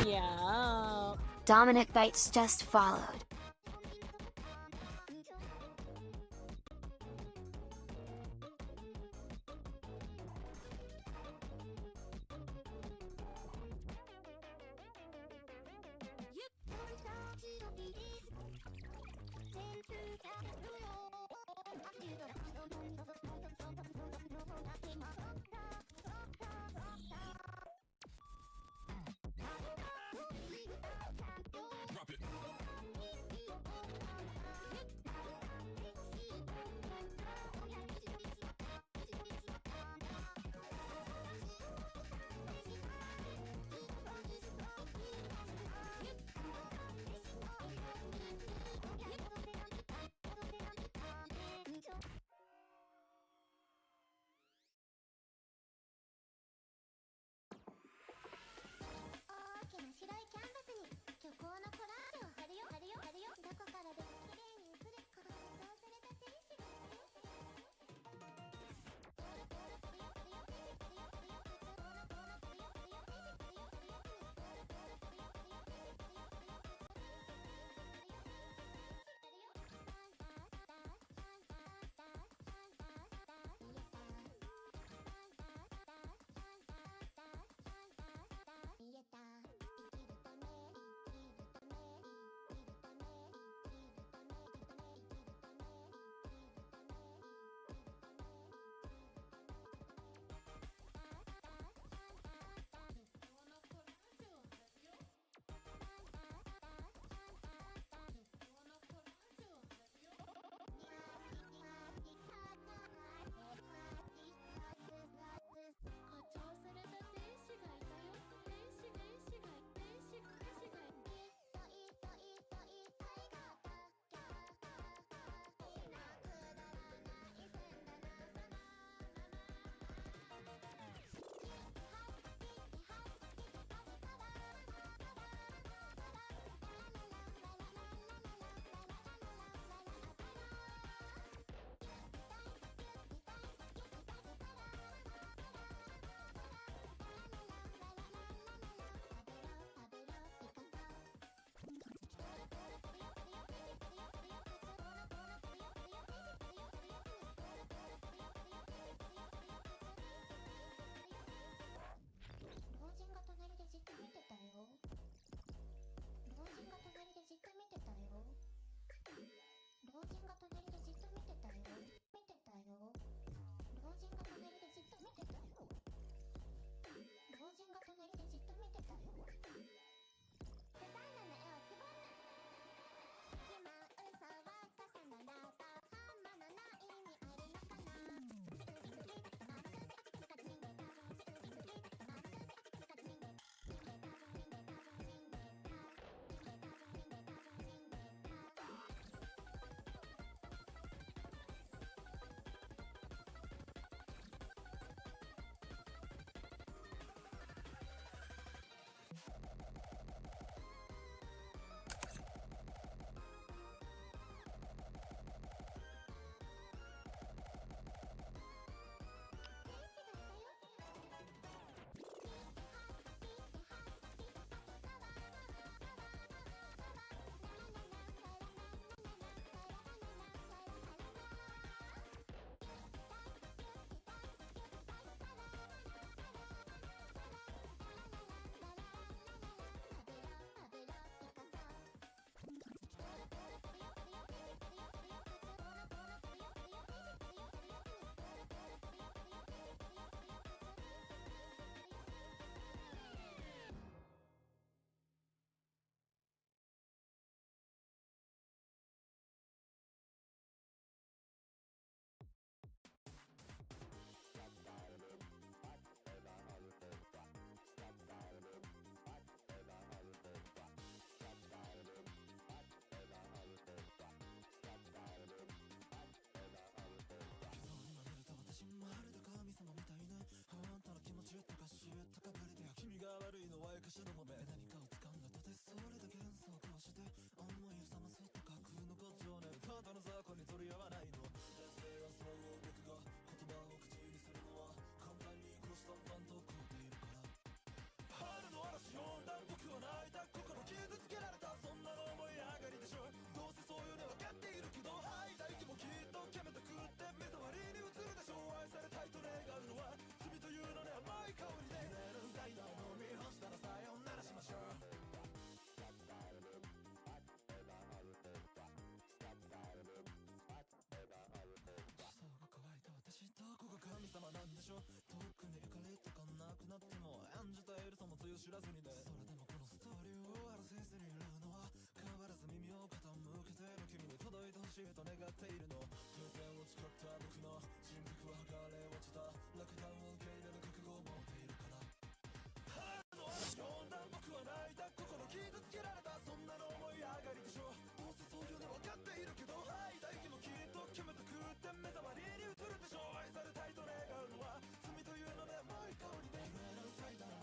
Yeah. Dominic Bites just followed. Drop it.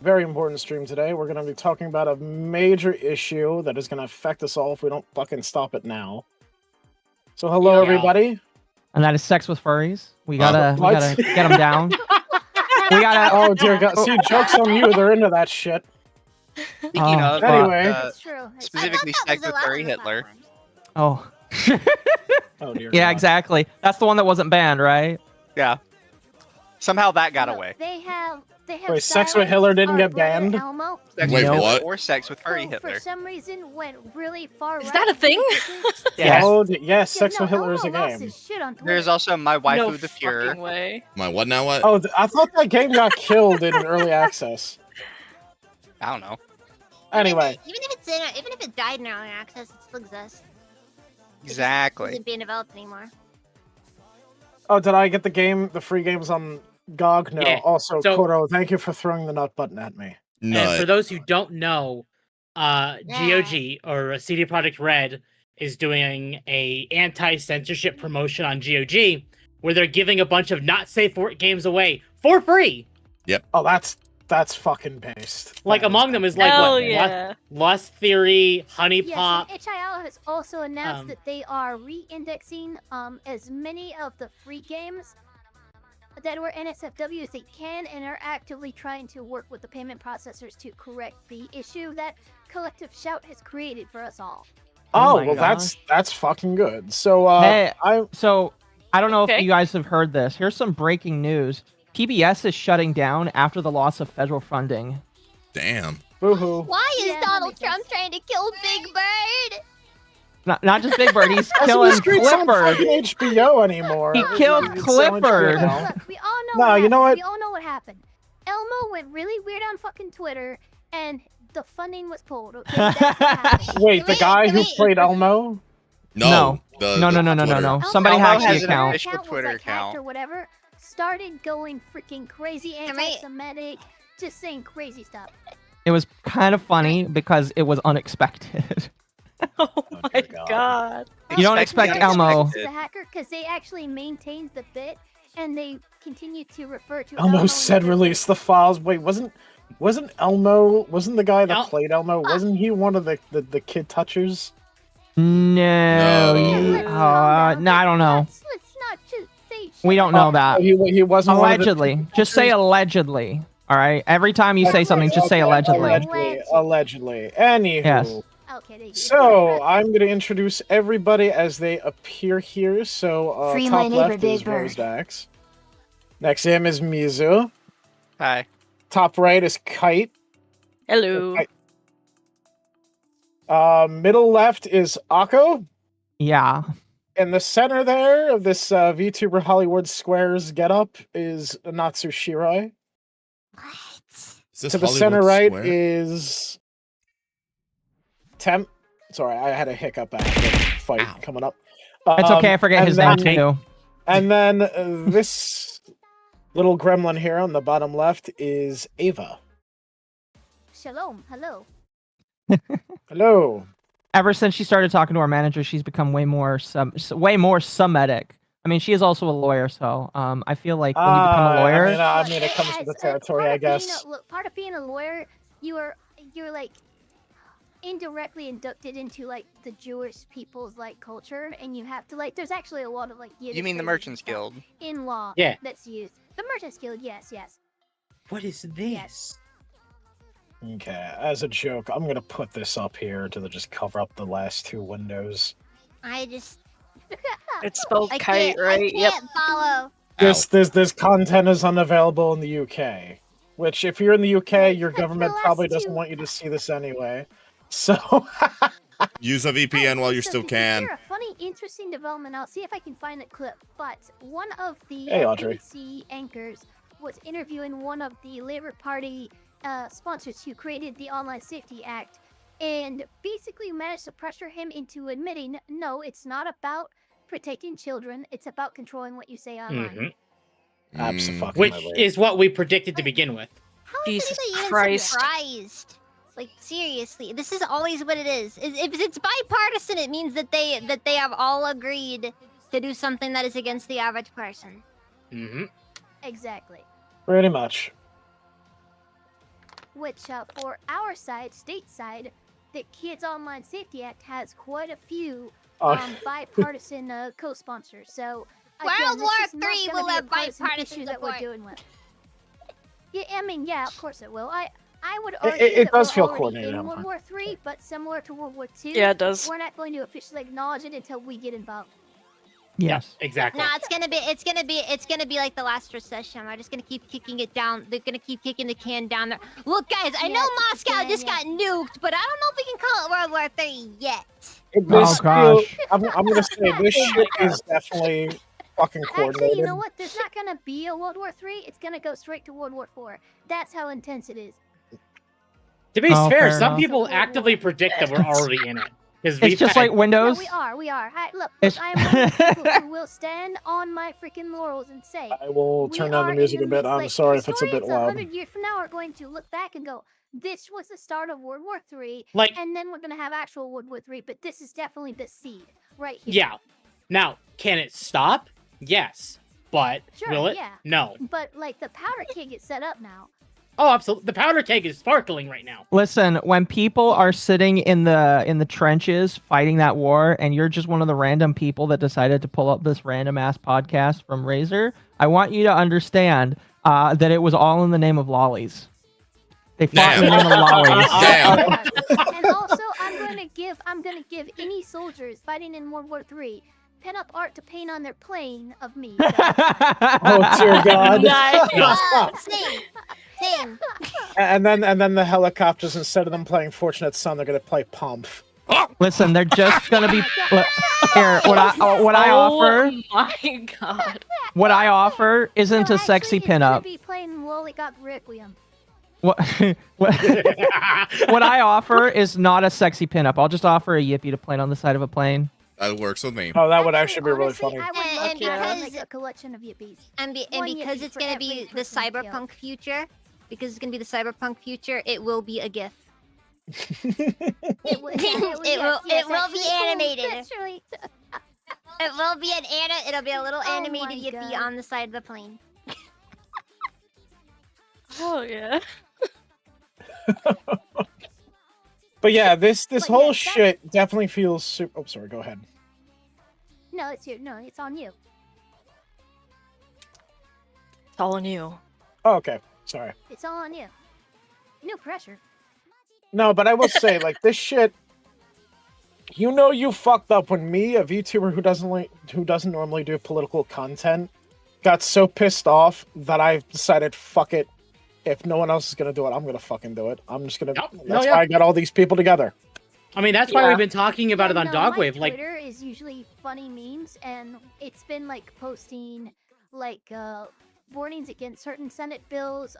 Very important stream today. We're going to be talking about a major issue that is going to affect us all if we don't fucking stop it now. So hello, everybody. And that is sex with furries. We gotta get them down. We gotta. Oh dear God! See, jokes on you. They're into that shit. Speaking of, anyway, That's true. specifically sex with furry Hitler. Oh. Oh dear. Yeah, God. exactly. That's the one that wasn't banned, right? Yeah. Somehow that got away. They have. Wait, sex with Hitler didn't get banned? Elmo, Sex Wait, with what? Or sex with furry Hitler. for some reason, went really far. Is that a thing? Yes. Oh, yes, Sex with Hitler is a game. There's also My Waifu No the Fuhrer. fucking way. My what now? What? Oh, I thought that game got killed in early access. I don't know. Anyway, even if it died in early access, it still exists. It Exactly. isn't being developed anymore. oh, did I get the free games on GOG? No. Yeah, Also, so- Koro, thank you for throwing the nut button at me. And for No. those who don't know, GOG or CD Projekt Red is doing a anti-censorship promotion on GOG, where they're giving a bunch of not safe for work games away for free. Oh, that's fucking based. Like among them is like Hell what? yeah. Lust Theory, Honey Yes, Pop. and HIL has also announced Um, that they are re-indexing as many of the free games that were NSFW as they can, and are actively trying to work with the payment processors to correct the issue that Collective Shout has created for us all. Oh Oh, my well, gosh. that's fucking good. So, Hey. I So I don't know if Okay. you guys have heard this. Here's some breaking news. PBS is shutting down after the loss of federal funding. Damn. boohoo. Why is Donald Trump trying to kill Big Bird? Not just Big Bird. He's Sesame killing Street's on Clifford. fucking HBO anymore. He killed It's on Clifford. HBO now. Look, we all know. No, what you know happened. what? We all know what happened. Elmo went really weird on fucking Twitter, and the funding was pulled. Okay, that's what happened. Wait, the guy who played Elmo? No. No, no, no, no, no, Twitter. no. Elmo Somebody Elmo hacked has the an account. official was, Twitter like, hacked account. or whatever, started going freaking crazy, anti-Semitic, just saying crazy stuff. It was kind of funny because it was unexpected. Oh my dear God. god. You don't expect Elmo. The hacker, because they actually maintained the bit, and they continue to refer to Elmo in said the- release the files. Wait, wasn't Elmo? Wasn't the guy that El- played Elmo? Wasn't he one of the kid touchers? No. No. No, I don't know. Let's not just say shit. We don't know that. He wasn't one of the- Allegedly. Just say allegedly. All right. Every time you say something, just say allegedly. Allegedly. Anywho. Yes. Okay, there you go. So I'm going to introduce everybody as they appear here. So Free top my neighbor, left Big is Bird. Rose Dax. Next to him is Mizu. Hi. Top right is Kite. Hello. Middle left is Akko. Yeah. In the center there of this VTuber Hollywood Squares getup is Natsu Shirai. Is this To the Hollywood center right Square? is Temp. Sorry, I had a hiccup after the fight Ow. coming up. It's okay. I forget and his then- name too. And then this little gremlin here on the bottom left is Ava. Shalom, hello. Hello. Ever since she started talking to our manager, she's become way more Semitic. I mean, she is also a lawyer, so I feel like when you become a lawyer, I mean, it comes with the territory, I guess. Part of being a lawyer, you're like indirectly inducted into like the Jewish people's like culture, and you have to like. There's actually a lot of like. You mean the Yiddish Merchants stuff Guild? in law? Yeah. That's used. The Merchants Guild, yes. What is this? Okay, as a joke, I'm gonna put this up here to just cover up the last two windows. I just. It's spelled I kite, can't, right? I Yep. can't follow. This content is unavailable in the UK. Which, if you're in the UK, your But the government last probably doesn't two- want you to see this anyway. So, Use a VPN while you So still to can. hear a funny, interesting development. I'll see if I can find the clip. But one of the Hey, Audrey. ABC anchors was interviewing one of the Labor Party sponsors who created the Online Safety Act, and basically managed to pressure him into admitting, no, it's not about protecting children, it's about controlling what you say online. Which is what we predicted to begin with. How is Jesus anybody even Christ. surprised? Like, seriously, this is always what it is. If it's bipartisan, it means that they have all agreed to do something that is against the average person. Exactly. Pretty much. Which, for our side, stateside, the Kids Online Safety Act has quite a few bipartisan co-sponsors. So, again, World this War is not III gonna will be a have partisan bipartisan issue that we're support. dealing with. Yeah, I mean, yeah, of course it will. I would argue It that does we're feel already coordinated, in I'm World fine. War III, but similar to World War II. Yeah, it does. We're not going to officially acknowledge it until we get involved. Yes. Exactly. Nah, it's gonna be like the last recession. We're just gonna keep kicking it down. They're gonna keep kicking the can down there. Look, guys, I Yeah, know keep Moscow kicking it, just got nuked, but I don't know if we can call it World War III yet. This gosh. I'm gonna say this shit is definitely fucking coordinated. Actually, you know what? There's not gonna be a World War III. It's gonna go straight to World War IV. That's how intense it is. To be Oh, fair, fair some enough. people actively predict that we're already in it. It's just like Windows. No, we are. Look, It's- I am one of the people who will stand on my freaking laurels and say, I will we turn down are the in music a bit. midst, I'm like, sorry if it's a bit historians loud. 100 years from now are going to look back and go, this was the start of World War III, Like- and then we're going to have actual World War III, but this is definitely the seed right here. Yeah. Now, can it stop? Yes. But Sure, will it? yeah. No. But, like, the powder keg is set up now. Oh, absolutely. The powder keg is sparkling right now. Listen, when people are sitting in the trenches fighting that war, and you're just one of the random people that decided to pull up this random ass podcast from Razer, I want you to understand that it was all in the name of lollies. They fought in the name of lollies. Damn. And also, I'm gonna give any soldiers fighting in World War III pin-up art to paint on their plane of me. So Oh dear God! Same. and then the helicopters, instead of them playing Fortunate Son, they're gonna play Pump. Listen, they're just gonna be here. What I offer, Oh my god. what I offer isn't No, a sexy actually, it's gonna pinup. be playing Lollygop Requiem. What what I offer is not a sexy pinup. I'll just offer a yippee to plane on the side of a plane. That works with me. Oh, that would actually be really honestly, funny. I would And love to have because- like a collection of yippies. And One because yippee it's for gonna every be the person killed. cyberpunk future, because it's gonna be the cyberpunk future, it will be a GIF. It will be animated. Literally. It will be it'll be a little Oh animated my yippee God. on the side of the plane. Oh yeah. But yeah, this But whole yeah, that- shit definitely feels super. Oh, sorry. Go ahead. No, it's you. No, it's on you. It's all on you. Oh, okay. Sorry. It's all on you. No pressure. No, but I will say, like, this shit. You know, you fucked up when me, a VTuber who doesn't normally do political content, got so pissed off that I decided, fuck it. If no one else is gonna do it, I'm gonna fucking do it. I'm just gonna. Yep. That's No, why yeah. I got all these people together. I mean, that's why Yeah. we've been talking about it on My Dogwave. Like, Twitter is usually funny memes, and it's been like posting like warnings against certain Senate bills,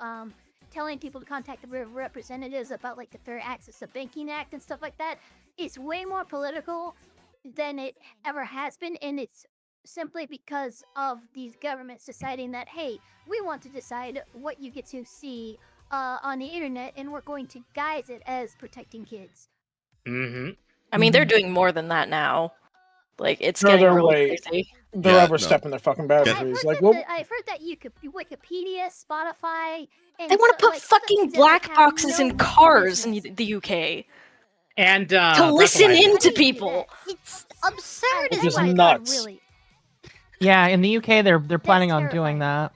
telling people to contact the representatives about like the Fair Access to Banking Act and stuff like that. It's way more political than it ever has been, and it's simply because of these governments deciding that, hey, we want to decide what you get to see on the internet, and we're going to guise it as protecting kids. I mean, they're doing more than that now. Like, it's No, getting they're really way- crazy. They're Yeah, overstepping their fucking boundaries. Like, well, I've heard that you could Wikipedia, Spotify, and They want to put like, some fucking things that black have boxes no in cars business. in the UK and to listen breathalyzer. in to How do you do people. It's absurd Which as is well. nuts. Really. Yeah, in the UK, they're planning on doing terrifying. that.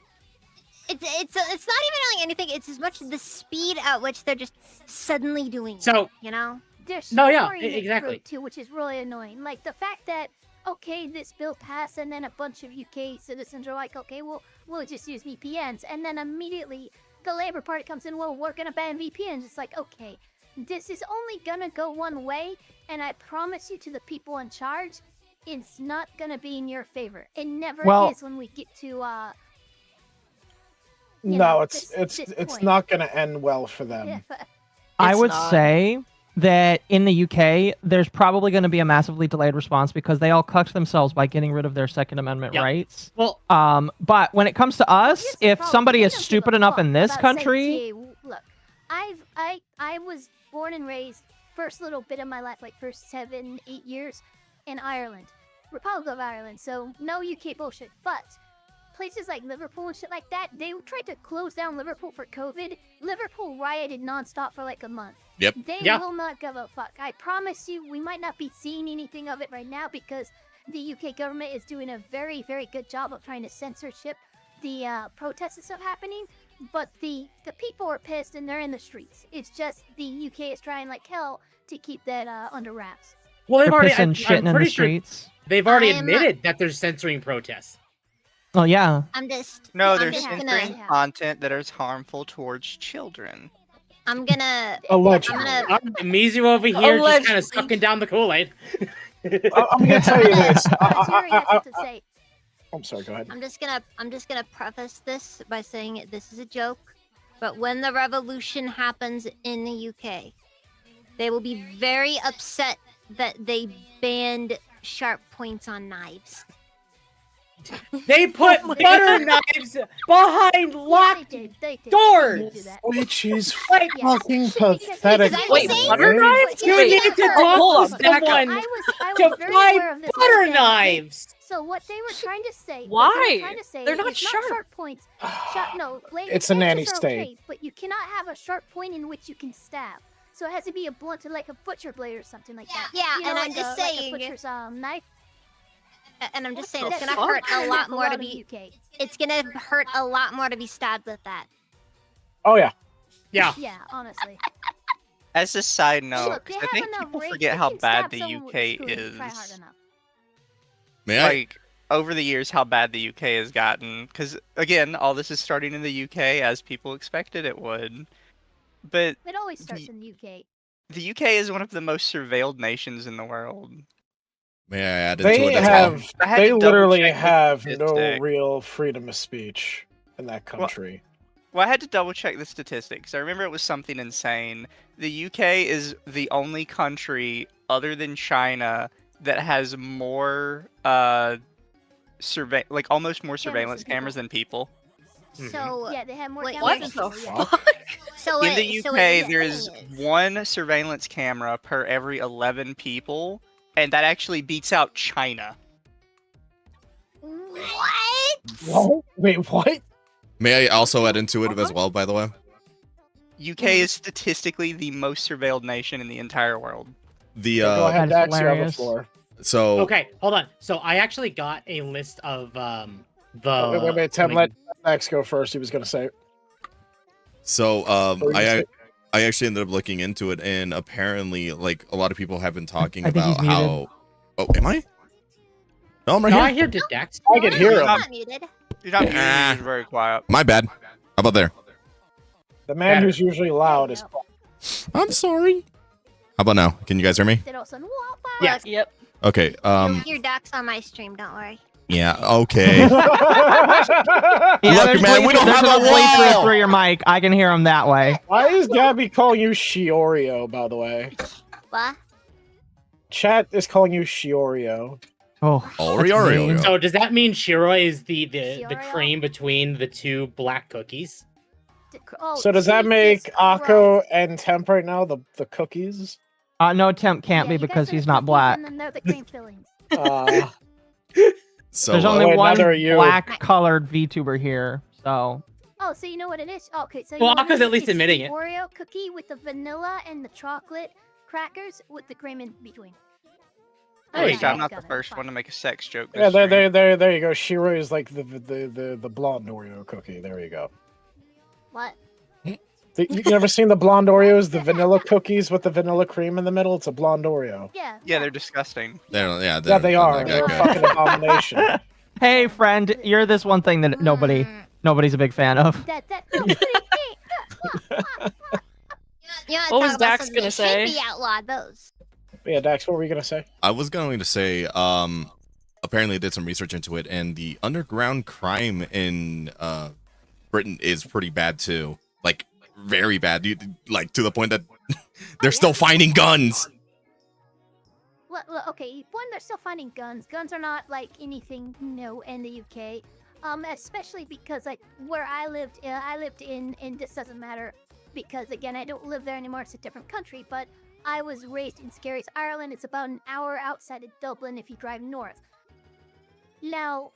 It's not even really anything. It's as much the speed at which they're just suddenly doing it. So, You know? They're No, yeah, storing it exactly. through, too, which is really annoying. Like the fact that okay, this bill passed, and then a bunch of UK citizens are like, okay, well, we'll just use VPNs, and then immediately the Labour Party comes in, well, we're gonna ban VPNs. It's like, okay, this is only gonna go one way, and I promise you to the people in charge, it's not gonna be in your favor. It never Well- is when we get to you No, know, it's this point. not gonna end well for them. Yeah, I It's would not. say that in the UK, there's probably going to be a massively delayed response because they all cucked themselves by getting rid of their Second Amendment Yep. rights. Well, But when it comes to us, here's the if problem, somebody they is don't give stupid a enough fuck in this about country, Look, I was born and raised first little bit of my life, like first 7-8 years, in Ireland, Republic of Ireland. So no UK bullshit. But places like Liverpool and shit like that, they tried to close down Liverpool for COVID. Liverpool rioted nonstop for like a month. Yep. They Yeah. will not give a fuck. I promise you, we might not be seeing anything of it right now because the UK government is doing a very, very good job of trying to censorship the protests and stuff happening. But the people are pissed and they're in the streets. It's just the UK is trying like hell to keep that under wraps. well, they've they're already. pissing I'm shitting in the pretty sure streets. they've already I'm- admitted that they're censoring protests. Oh yeah. I'm just. No, I'm they're just censoring gonna. content that is harmful towards children. I'm gonna. Allegedly. I'm gonna. Mizu over here just kind Allegedly. of sucking down the Kool-Aid. I'm gonna tell you this. Jerry has something to say. I'm sorry. Go ahead. I'm just gonna preface this by saying this is a joke, but when the revolution happens in the UK, they will be very upset that they banned sharp points on knives. They put butter knives behind locked They did doors. do that. Which is Like, fucking Because- pathetic. because Wait, saying- butter right? knives? you Wait, need to talk hold to on, back up. someone I was to very buy aware of this butter whole thing. knives. So what they were trying to say? Why? What they were trying to say They're not is sharp. Not sharp points. No, It's a nanny edges are state. okay, but you cannot have a sharp point in which you can stab. So it has to be a blunt, like a butcher blade or something like that. Yeah, You know, and I'm like just like saying- a butcher's knife. And I'm just saying the it's gonna fuck? hurt a lot That's more to allowed in be. the UK. It's gonna hurt a lot more to be stabbed with that. Oh yeah. Yeah. Yeah, honestly. As a side note, Look, they 'cause I have think enough people range, forget they how can bad stab the someone with a UK spoon if they try hard is. enough. May I? Like over the years, how bad the UK has gotten. Because again, all this is starting in the UK as people expected it would. But It always starts in the UK. the UK is one of the most surveilled nations in the world. May I add into They it as have. well? I had They to double literally check this have no statistic. real freedom of speech in that country. Well, I had to double check the statistics. I remember it was something insane. The UK is the only country other than China that has more like almost more surveillance than people. cameras than people. Mhm. So Yeah, they have more What- cameras What than the people, yeah. fuck? so In what- the so UK, what you're there is saying is- one surveillance camera per every 11 people, and that actually beats out China. What? What? Wait, what? May I also add into it as well, by the way? UK is statistically the most surveilled nation in the entire world. The Go ahead, That's Dax. You have the hilarious. floor. so Okay, hold on. So I actually got a list of the. Wait, Tim. Let Dax go first. He was gonna say. so What were you gonna say? I actually ended up looking into it, and apparently, like a lot of people have been talking I think about he's muted. how. Oh, am I? No, I'm right No, here. I hear Dex. I can hear him. I'm not muted. You're not muted, Ah. you're just very quiet. My bad. How about there? The man Better. who's usually loud There is. you I'm sorry. How about now? Can you guys hear me? They also, Yeah. Yep. Okay. You'll hear Dax on my stream. Don't worry. Yeah. Okay. Yeah, Look, there's man, we bleep- don't there's have enough a bleep wall. through your mic. I can hear him that way. Why is Gabby calling you Shiorio? By the way, What? chat is calling you Shiorio. Oh, Oreo. that's mean. So does that mean Shiroi is the Shiroi? cream between the two black cookies? So does that make Akko and Temp right now the cookies? No, Temp can't be because he's not black. And then they're the cream fillings. Uh, So There's only wait, one neither are you. black colored VTuber here, so Oh, so you know what it is? Oh, okay, so you Well, know what Akka's it at is? least It's admitting the it. Oreo cookie with the vanilla and the chocolate crackers with the cream in between. There you Wait, go. I'm not Got the it, first fine. one to make a sex joke. yeah, this stream. there you go. Shiro is like the blonde Oreo cookie. There you go. What? You never seen the blonde Oreos, the vanilla cookies with the vanilla cream in the middle? It's a blonde Oreo. Yeah. Yeah, they're disgusting. Yeah, they are. like They're a that fucking abomination. hey friend, you're this one thing that nobody's a big fan of. That no, pretty You know, What was talk about Dax something gonna that say? should be outlawed. Those. Yeah, Dax, what were you gonna say? I was going to say, apparently I did some research into it, and the underground crime in Britain is pretty bad too. Like very bad. Like to the point that they're still finding guns. Well, okay, one, they're still finding guns. Guns are not like anything new in the UK. Especially because like where I lived in, and this doesn't matter because again I don't live there anymore. It's a different country, but I was raised in Skerries, Ireland. It's about an hour outside of Dublin if you drive north. Now,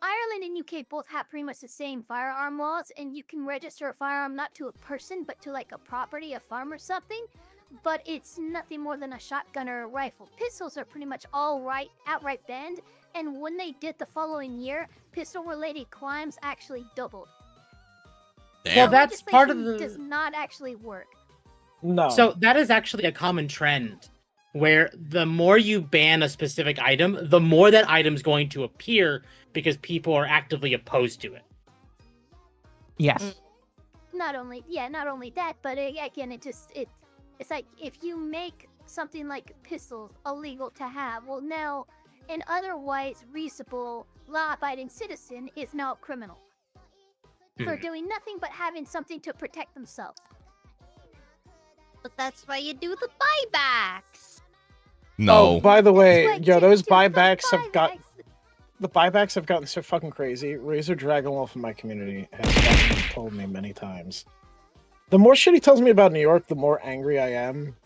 Ireland and UK both have pretty much the same firearm laws, and you can register a firearm not to a person, but to like a property, a farm or something. But it's nothing more than a shotgun or a rifle. Pistols are pretty much outright banned, and when they did the following year, pistol-related crimes actually doubled. Damn. Well, that's part of Legislation the. does not actually work. No. So that is actually a common trend, where the more you ban a specific item, the more that item's going to appear because people are actively opposed to it. Yes. Not only that, but again, it's like if you make something like pistols illegal to have, well now an otherwise reasonable law-abiding citizen is now a criminal for doing nothing but having something to protect themselves. But that's why you do the buybacks. No. Oh, by the way, That's yo, what those you do, the buybacks have gotten so fucking crazy. Razor Dragonwolf in my community has fucking told me many times. The more shit he tells me about New York, the more angry I am.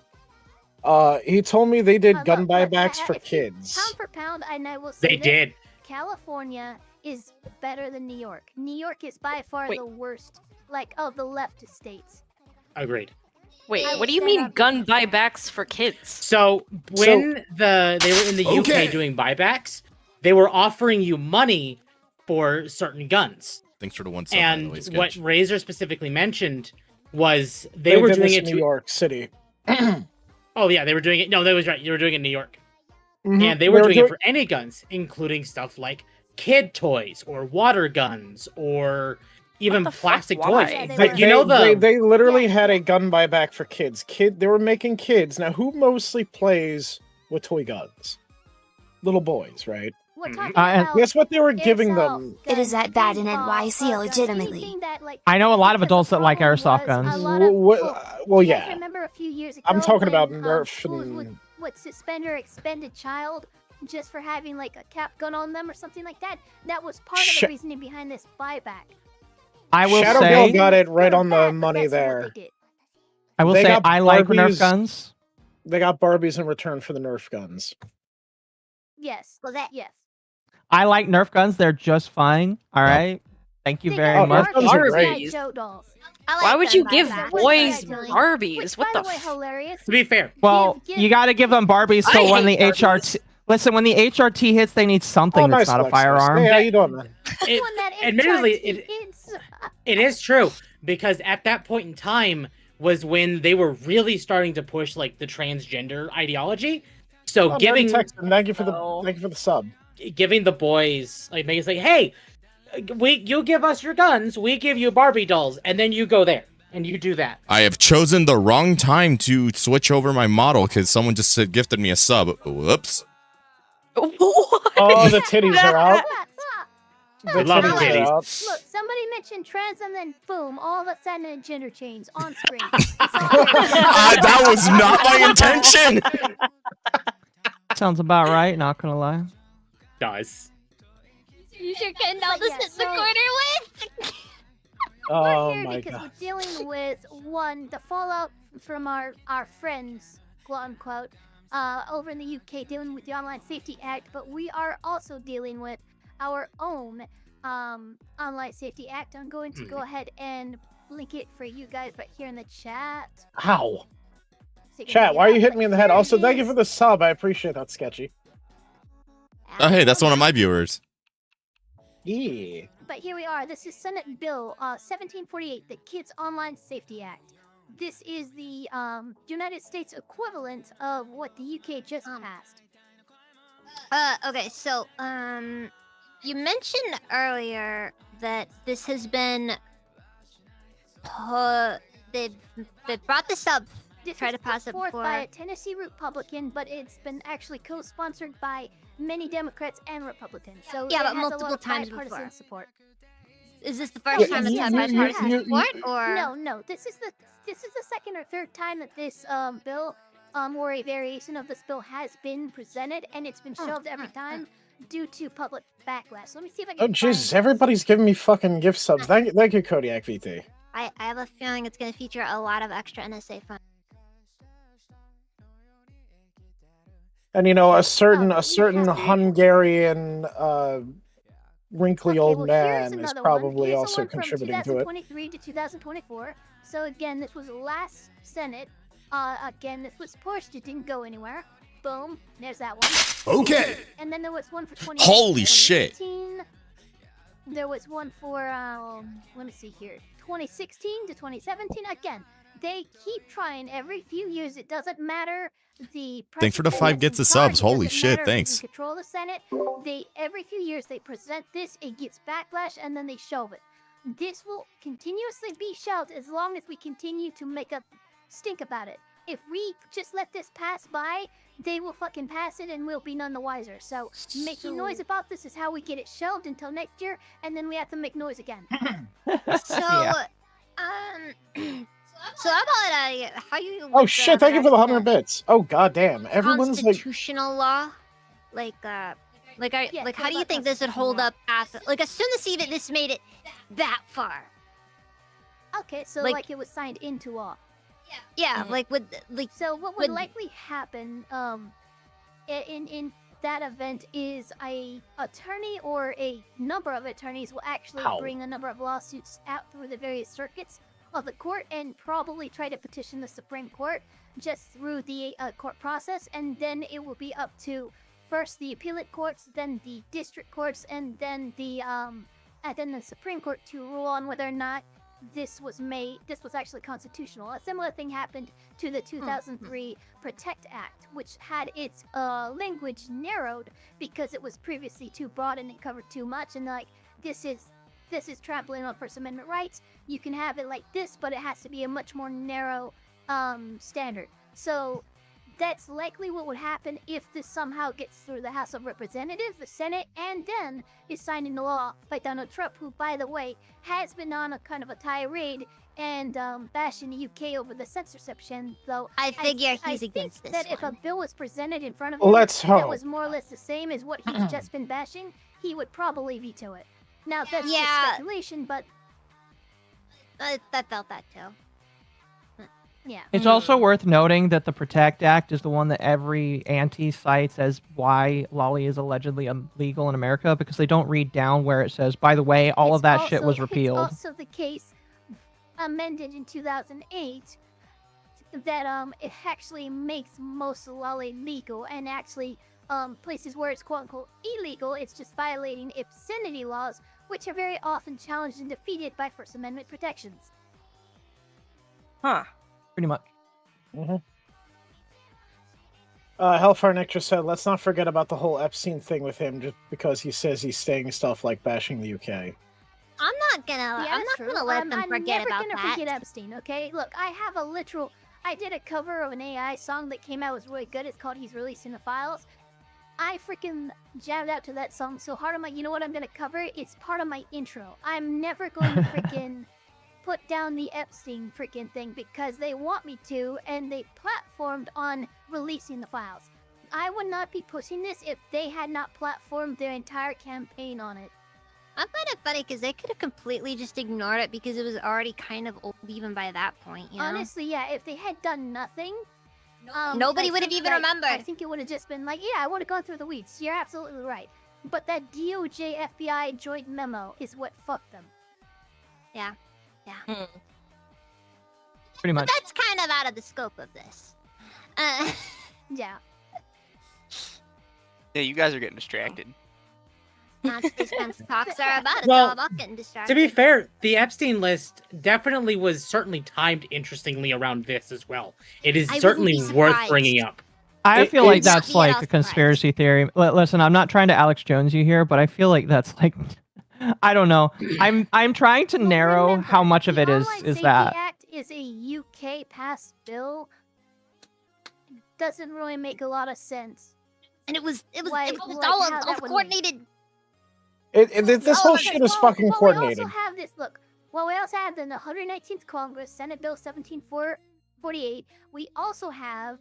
He told me they did gun buybacks for kids. Pound for pound, and I will say They this, did. California is better than New York. New York is by far Wait. the worst, like, of the leftist states. Agreed. Wait, I what do you said mean on gun business. buybacks for kids? So when they were in the Okay. UK doing buybacks, they were offering you money for certain guns. Thanks for the one sub, by the And way, what Sketch. Razor specifically mentioned was they were did doing this it in to New York City. Oh yeah, they were doing it. No, that was right. You were doing it in New York. Mhm. And they were doing it for any guns, including stuff like kid toys or water guns or even the fuck? plastic Why? toys. Yeah, they Like were. you know they literally Yeah, had yeah. a gun buyback for kids. They were making kids. Now, who mostly plays with toy guns? Little boys, right? We're Mhm. talking And about Guess what they were giving airsoft them? It is guns, that bad in paintball, NYC guns, legitimately. anything that, like, I know a lot of because the adults that like problem airsoft was a guns. lot of- Well, you guys yeah. remember a few years ago I'm talking about when, Nerf schools and would suspend or expend a child just for having like a cap gun on them or something like that? That was part of Sh- the reasoning behind this buyback. I will Shadow say, Girl got it Good right or on the bad, but money that's what there. they did. I will They say, got I like Nerf Barbies. guns. They got Barbies in return for the Nerf guns. Yes. Well, that Yes. I like Nerf guns. They're just fine. All right. Thank you They very got Oh, much. Nerf guns are Barbies great. and G.I. Joe dolls. I like Why would gun you give buybacks. boys G.I. Joe. Barbies? Which, What by the the way, f- hilarious. To be fair, Well, Give- you got to give them Barbies so I when the hate HRT... Listen, when the HRT hits, they need something Oh, that's nice, not a Lexus. firearm. Hey, how you doing, man? it- When that admittedly, HRT hits, it is true because at that point in time was when they were really starting to push like the transgender ideology. So Oh, giving Nerdy Texan, thank you for Oh. the sub. the boys like making like, hey, you give us your guns, we give you Barbie dolls, and then you go there and you do that. I have chosen the wrong time to switch over my model because someone just gifted me a sub. Whoops. What? Oh, the titties are out. The We love the titties titties. are out. Look, somebody mentioned trans and then boom, all of a sudden a gender change on screen. That was not my intention. Sounds about right, not gonna lie. Does. You sure getting all But this yeah, in the so- corner with? Oh We're here my because god. we're dealing with one, the fallout from our friends, quote unquote, over in the UK, dealing with the Online Safety Act, but we are also dealing with our own Online Safety Act. I'm going to go ahead and link it for you guys right here in the chat. How? So you can Chat, read why it are you out, hitting but me in the head? here Also, it thank you is. for the sub. I appreciate that, Sketchy. Oh, hey, that's one of my viewers. Yeah. But here we are. This is Senate Bill 1748, the Kids Online Safety Act. This is the United States equivalent of what the UK just passed. Okay, so you mentioned earlier that this has been they've brought this up. This Try was to pass put it forth before. by a Tennessee Republican, but it's been actually co-sponsored by many Democrats and Republicans. So Yeah, it but has a lot multiple of times bipartisan before. support. Is this the first Yeah, time it's yes, had yes, bipartisan yes. support, or No. This is the second or third time that this bill or a variation of this bill has been presented, and it's been shelved every time due to public backlash. So let me see if I can. Oh Jesus! Everybody's giving me fucking gift subs. Thank you, Kodiak VT. I have a feeling it's going to feature a lot of extra NSA fun. And you know, a certain we have- Hungarian wrinkly old here's man is another probably Here's also one from contributing to it. 2023 to 2024. So again, this was last Senate. Again, this was pushed. It didn't go anywhere. Boom. There's that one. Okay. And then there was one for 20. Holy shit. There was one for let me see here. 2016 to 2017. Again, they keep trying every few years. It doesn't matter the. Thanks for the 5 president gets the that's in charge, subs. it Holy doesn't shit, matter who's in thanks. Control of the Senate. They every few years they present this. It gets backlash, and then they shelve it. This will continuously be shelved as long as we continue to make a stink about it. If we just let this pass by, they will fucking pass it and we'll be none the wiser. So making noise about this is how we get it shelved until next year, and then we have to make noise again. So, Yeah. so how about how you? Oh shit! Thank you for the 100 bits. Oh goddamn! Everyone's like, constitutional law, like how Yeah, do you about think this would hold constitutional up after? Like, as soon as see that this made it that far. Okay, so Like- like it was signed into law. Yeah, like So what would Would- likely happen in that event is a attorney or a number of attorneys will actually Ow. bring a number of lawsuits out through the various circuits of the court and probably try to petition the Supreme Court just through the court process, and then it will be up to first the appellate courts, then the district courts, and then the Supreme Court to rule on whether or not this was actually constitutional. A similar thing happened to the 2003 Protect Act, which had its language narrowed because it was previously too broad and it covered too much, and like this is trampling on First Amendment rights. You can have it like this, but it has to be a much more narrow standard. So that's likely what would happen if this somehow gets through the House of Representatives, the Senate, and then is signed into law by Donald Trump, who, by the way, has been on a kind of a tirade and bashing the UK over the censorship. Though I figure I he's think against this that if a one. bill was presented in front of him Let's that hope. was more or less the same as what he's just been bashing, he would probably veto it. Now that's Yeah. just speculation, but I felt that too. yeah. It's also worth noting that the Protect Act is the one that every anti cites as why lolly is allegedly illegal in America, because they don't read down where it says, by the way, all It's of that shit also- was repealed. It's also the case amended in 2008 that it actually makes most lolly legal, and actually places where it's quote unquote illegal, it's just violating obscenity laws, which are very often challenged and defeated by First Amendment protections. Huh. Pretty much. Hellfire Nectar said, let's not forget about the whole Epstein thing with him just because he says he's saying stuff like bashing the UK. I'm not gonna let them forget I'm never about gonna that. forget Epstein, okay? Look, I did a cover of an AI song that came out, it was really good. It's called He's Releasing the Files. I freaking jammed out to that song so hard. I'm like, you know what I'm gonna cover? It's part of my intro. I'm never going to freaking put down the Epstein freaking thing because they want me to, and they platformed on releasing the files. I would not be pushing this if they had not platformed their entire campaign on it. I find it funny because they could have completely just ignored it because it was already kind of old even by that point, you know? Honestly, yeah, if they had done nothing, Nobody I would have think even that- remembered. I think it would have just been like, yeah, I would have gone through the weeds. You're absolutely right. But that DOJ FBI joint memo is what fucked them. Pretty much. That's kind of out of the scope of this. Yeah. Yeah, you guys are getting distracted. That's what these kinds of talks are about. It's Well, all about getting distracted. To be fair, the Epstein list definitely was certainly timed interestingly around this as well. It is I wouldn't certainly be worth surprised. bringing up. I feel like it's- that's Not being like a surprised. conspiracy theory. Listen, I'm not trying to Alex Jones you here, but I feel like that's like, I don't know. I'm trying to Well, narrow remember, how much of the it is Online Safety that. Act is a UK passed bill. Doesn't really make a lot of sense. And it was Why- all like how all that would coordinated. This whole shit is fucking We coordinated. also have this. Look, well, we also have in the 119th Congress, Senate Bill 17448. We also have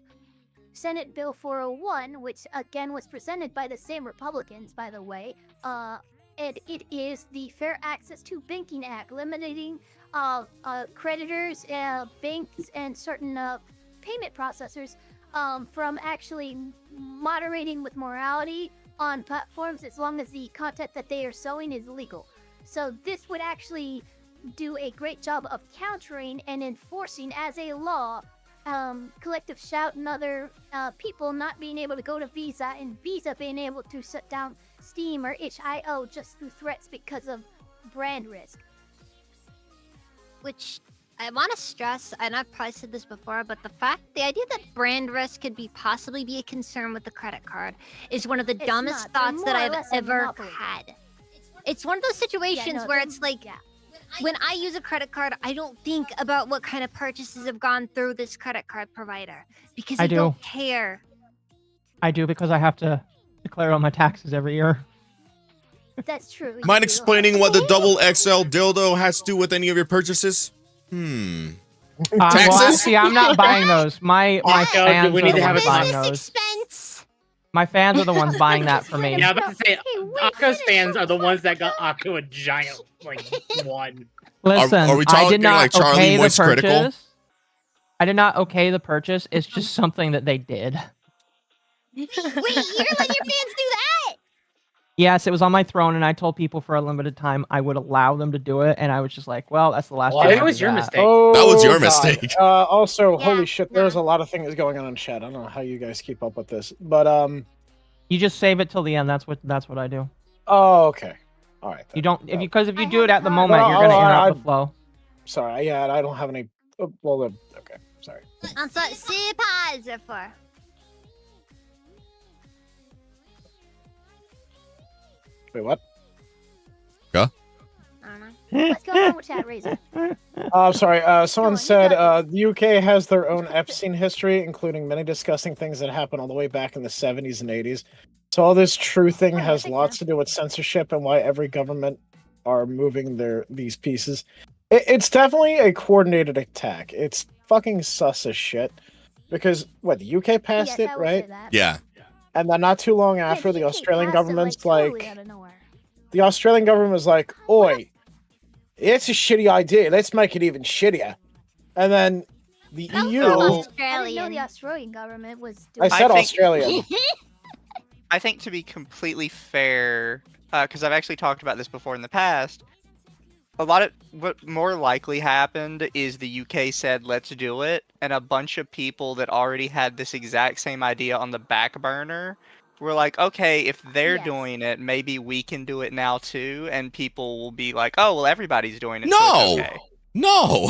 Senate Bill 401, which again was presented by the same Republicans, by the way. And it is the Fair Access to Banking Act, limiting creditors, banks, and certain payment processors from actually moderating with morality on platforms as long as the content that they are showing is legal. So this would actually do a great job of countering and enforcing as a law Collective Shout and other people not being able to go to Visa, and Visa being able to shut down Steam or itch.io just through threats because of brand risk. Which I want to stress, and I've probably said this before, but the idea that brand risk could possibly be a concern with the credit card is one of the dumbest thoughts that I've ever had. It's one of those situations where it's like, when I use a credit card, I don't think about what kind of purchases have gone through this credit card provider because I don't care. I do, because I have to declare all my taxes every year. That's true. Mind explaining what the double XL dildo has to do with any of your purchases? Taxes? Well, actually, I'm not buying those. My fans we are need the to have ones a buying Business those. expense. My fans are the ones buying that for me. Yeah, I'm about to say, Akko's fans are the ones that got Akko a giant, one. Listen, Are we I talking did not like Charlie okay the Moist purchase. Critical? I did not okay the purchase. It's just something that they did. Wait, you're letting your fans do that? Yes, it was on my throne, and I told people for a limited time I would allow them to do it, and I was just like, well, that's the last time. That was your mistake. Oh, That was your God. mistake. Also, Yeah, holy shit, there's a lot of things going on in chat. I don't know how you guys keep up with this, but You just save it till the end. That's what I do. oh, okay, all right. You then. don't because if you I do it at the haven't moment, heard- you're gonna Well, interrupt the flow. Sorry, yeah, I don't have any. Well, okay, sorry. That's what CPAs are for. Wait, what? Go. I don't know. What's going on with chat, Razor? Sorry. Someone on, you said got the UK has their own Epstein history, including many disgusting things that happened all the way back in the 70s and 80s. So all this true thing Oh, yeah, has big lots time. to do with censorship and why every government are moving these pieces. It's definitely a coordinated attack. It's fucking sus as shit. Because what, the UK passed Yes, it, I would right? say that. Yeah. And then not too long Yeah, after, the UK Australian passed it, government's totally out of nowhere. the Australian government was like, oi, it's a shitty idea. Let's make it even shittier. And then the That was EU. from I didn't know Australian. the Australian government was I doing said think- Australian. I think, to be completely fair, because I've actually talked about this before in the past, what more likely happened is the UK said, let's do it, and a bunch of people that already had this exact same idea on the back burner were like, okay, if they're Yes. doing it, maybe we can do it now too, and people will be like, oh, well, everybody's doing it, so No! it's okay. No!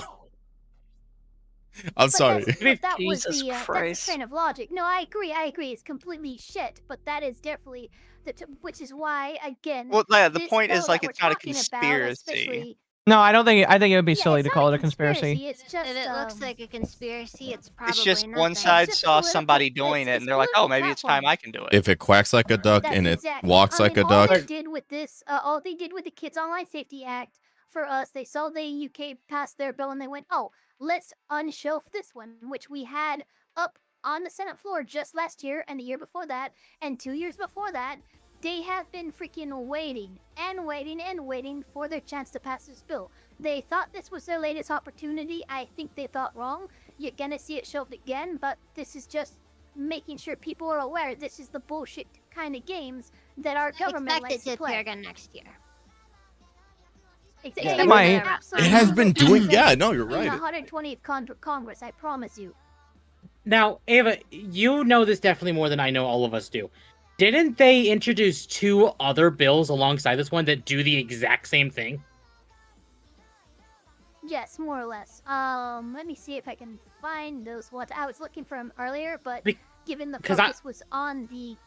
I'm But sorry. that was Jesus the that's Christ. the train of logic. No, I agree. It's completely shit. But that is definitely which is why again. Well, yeah, the this point bill is, like, that it's we're not a talking about, conspiracy. especially- No, I don't think. I think it would be Yeah, silly it's to not call it a conspiracy. It's just If it looks like a conspiracy, it's probably It's just nothing. one side just saw political- somebody doing it, it's and they're like, oh, political maybe it's time platforming. I can do it. If it quacks like a duck That's and it exactly. walks I like mean, a duck, all they did with this, all they did with the Kids Online Safety Act for us, they saw the UK pass their bill and they went, oh, let's unshelf this one, which we had up on the Senate floor just last year and the year before that and 2 years before that. They have been freaking waiting and waiting and waiting for their chance to pass this bill. They thought this was their latest opportunity. I think they thought wrong. You're gonna see it shelved again, but this is just making sure people are aware this is the bullshit kind of games that our government Expect likes it to to appear play. again next year. Exactly. It might. it has been doing. Yeah, no, you're In the right. 120th Congress, I promise you. Now, Ava, you know this definitely more than I know all of us do. Didn't they introduce 2 other bills alongside this one that do the exact same thing? Yes, more or less. Let me see if I can find those ones. I was looking for them earlier, but given the 'cause I- focus was on the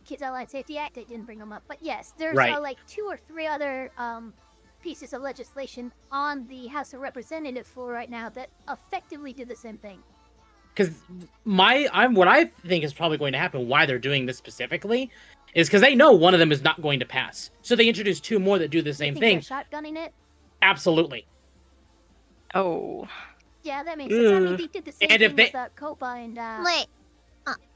Kids Online Safety Act, I didn't bring them up. But yes, there's Right. like 2 or 3 other pieces of legislation on the House of Representatives floor right now that effectively do the same thing. Because what I think is probably going to happen, why they're doing this specifically, is because they know one of them is not going to pass. So they introduce 2 more that do the same thing. They're shotgunning it? Absolutely. Oh. Yeah, that makes sense. I mean, they did the same And if thing they- with Copa and... Wait,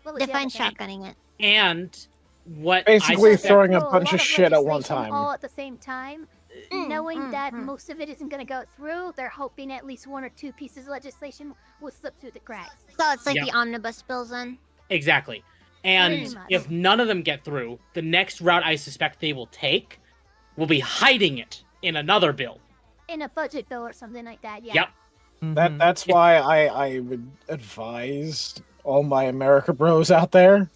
what was the define other thing? shotgunning it. And what Basically I suspect- throwing a Throw bunch lot of shit at one legislation time. all at the same time, knowing that most of it isn't going to go through. They're hoping at least 1 or 2 pieces of legislation will slip through the cracks. So it's like Yep. the omnibus bills then. Exactly. And Pretty much. if none of them get through, the next route I suspect they will take will be hiding it in another bill. In a budget bill or something like that, yeah. Yep. Mhm. That's why I would advise all my America bros out there.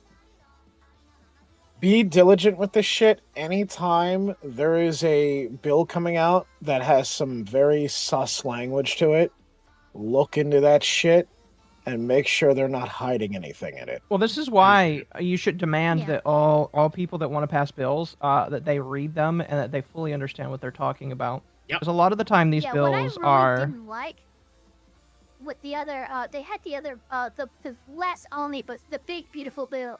Be diligent with this shit. Anytime there is a bill coming out that has some very sus language to it, look into that shit and make sure they're not hiding anything in it. Well, this is why you should demand Yeah. that all people that want to pass bills that they read them and that they fully understand what they're talking about. Yep. Because a lot of the time these What I bills really are. didn't like with the other, they had the other, the last omnibus, the big beautiful bill.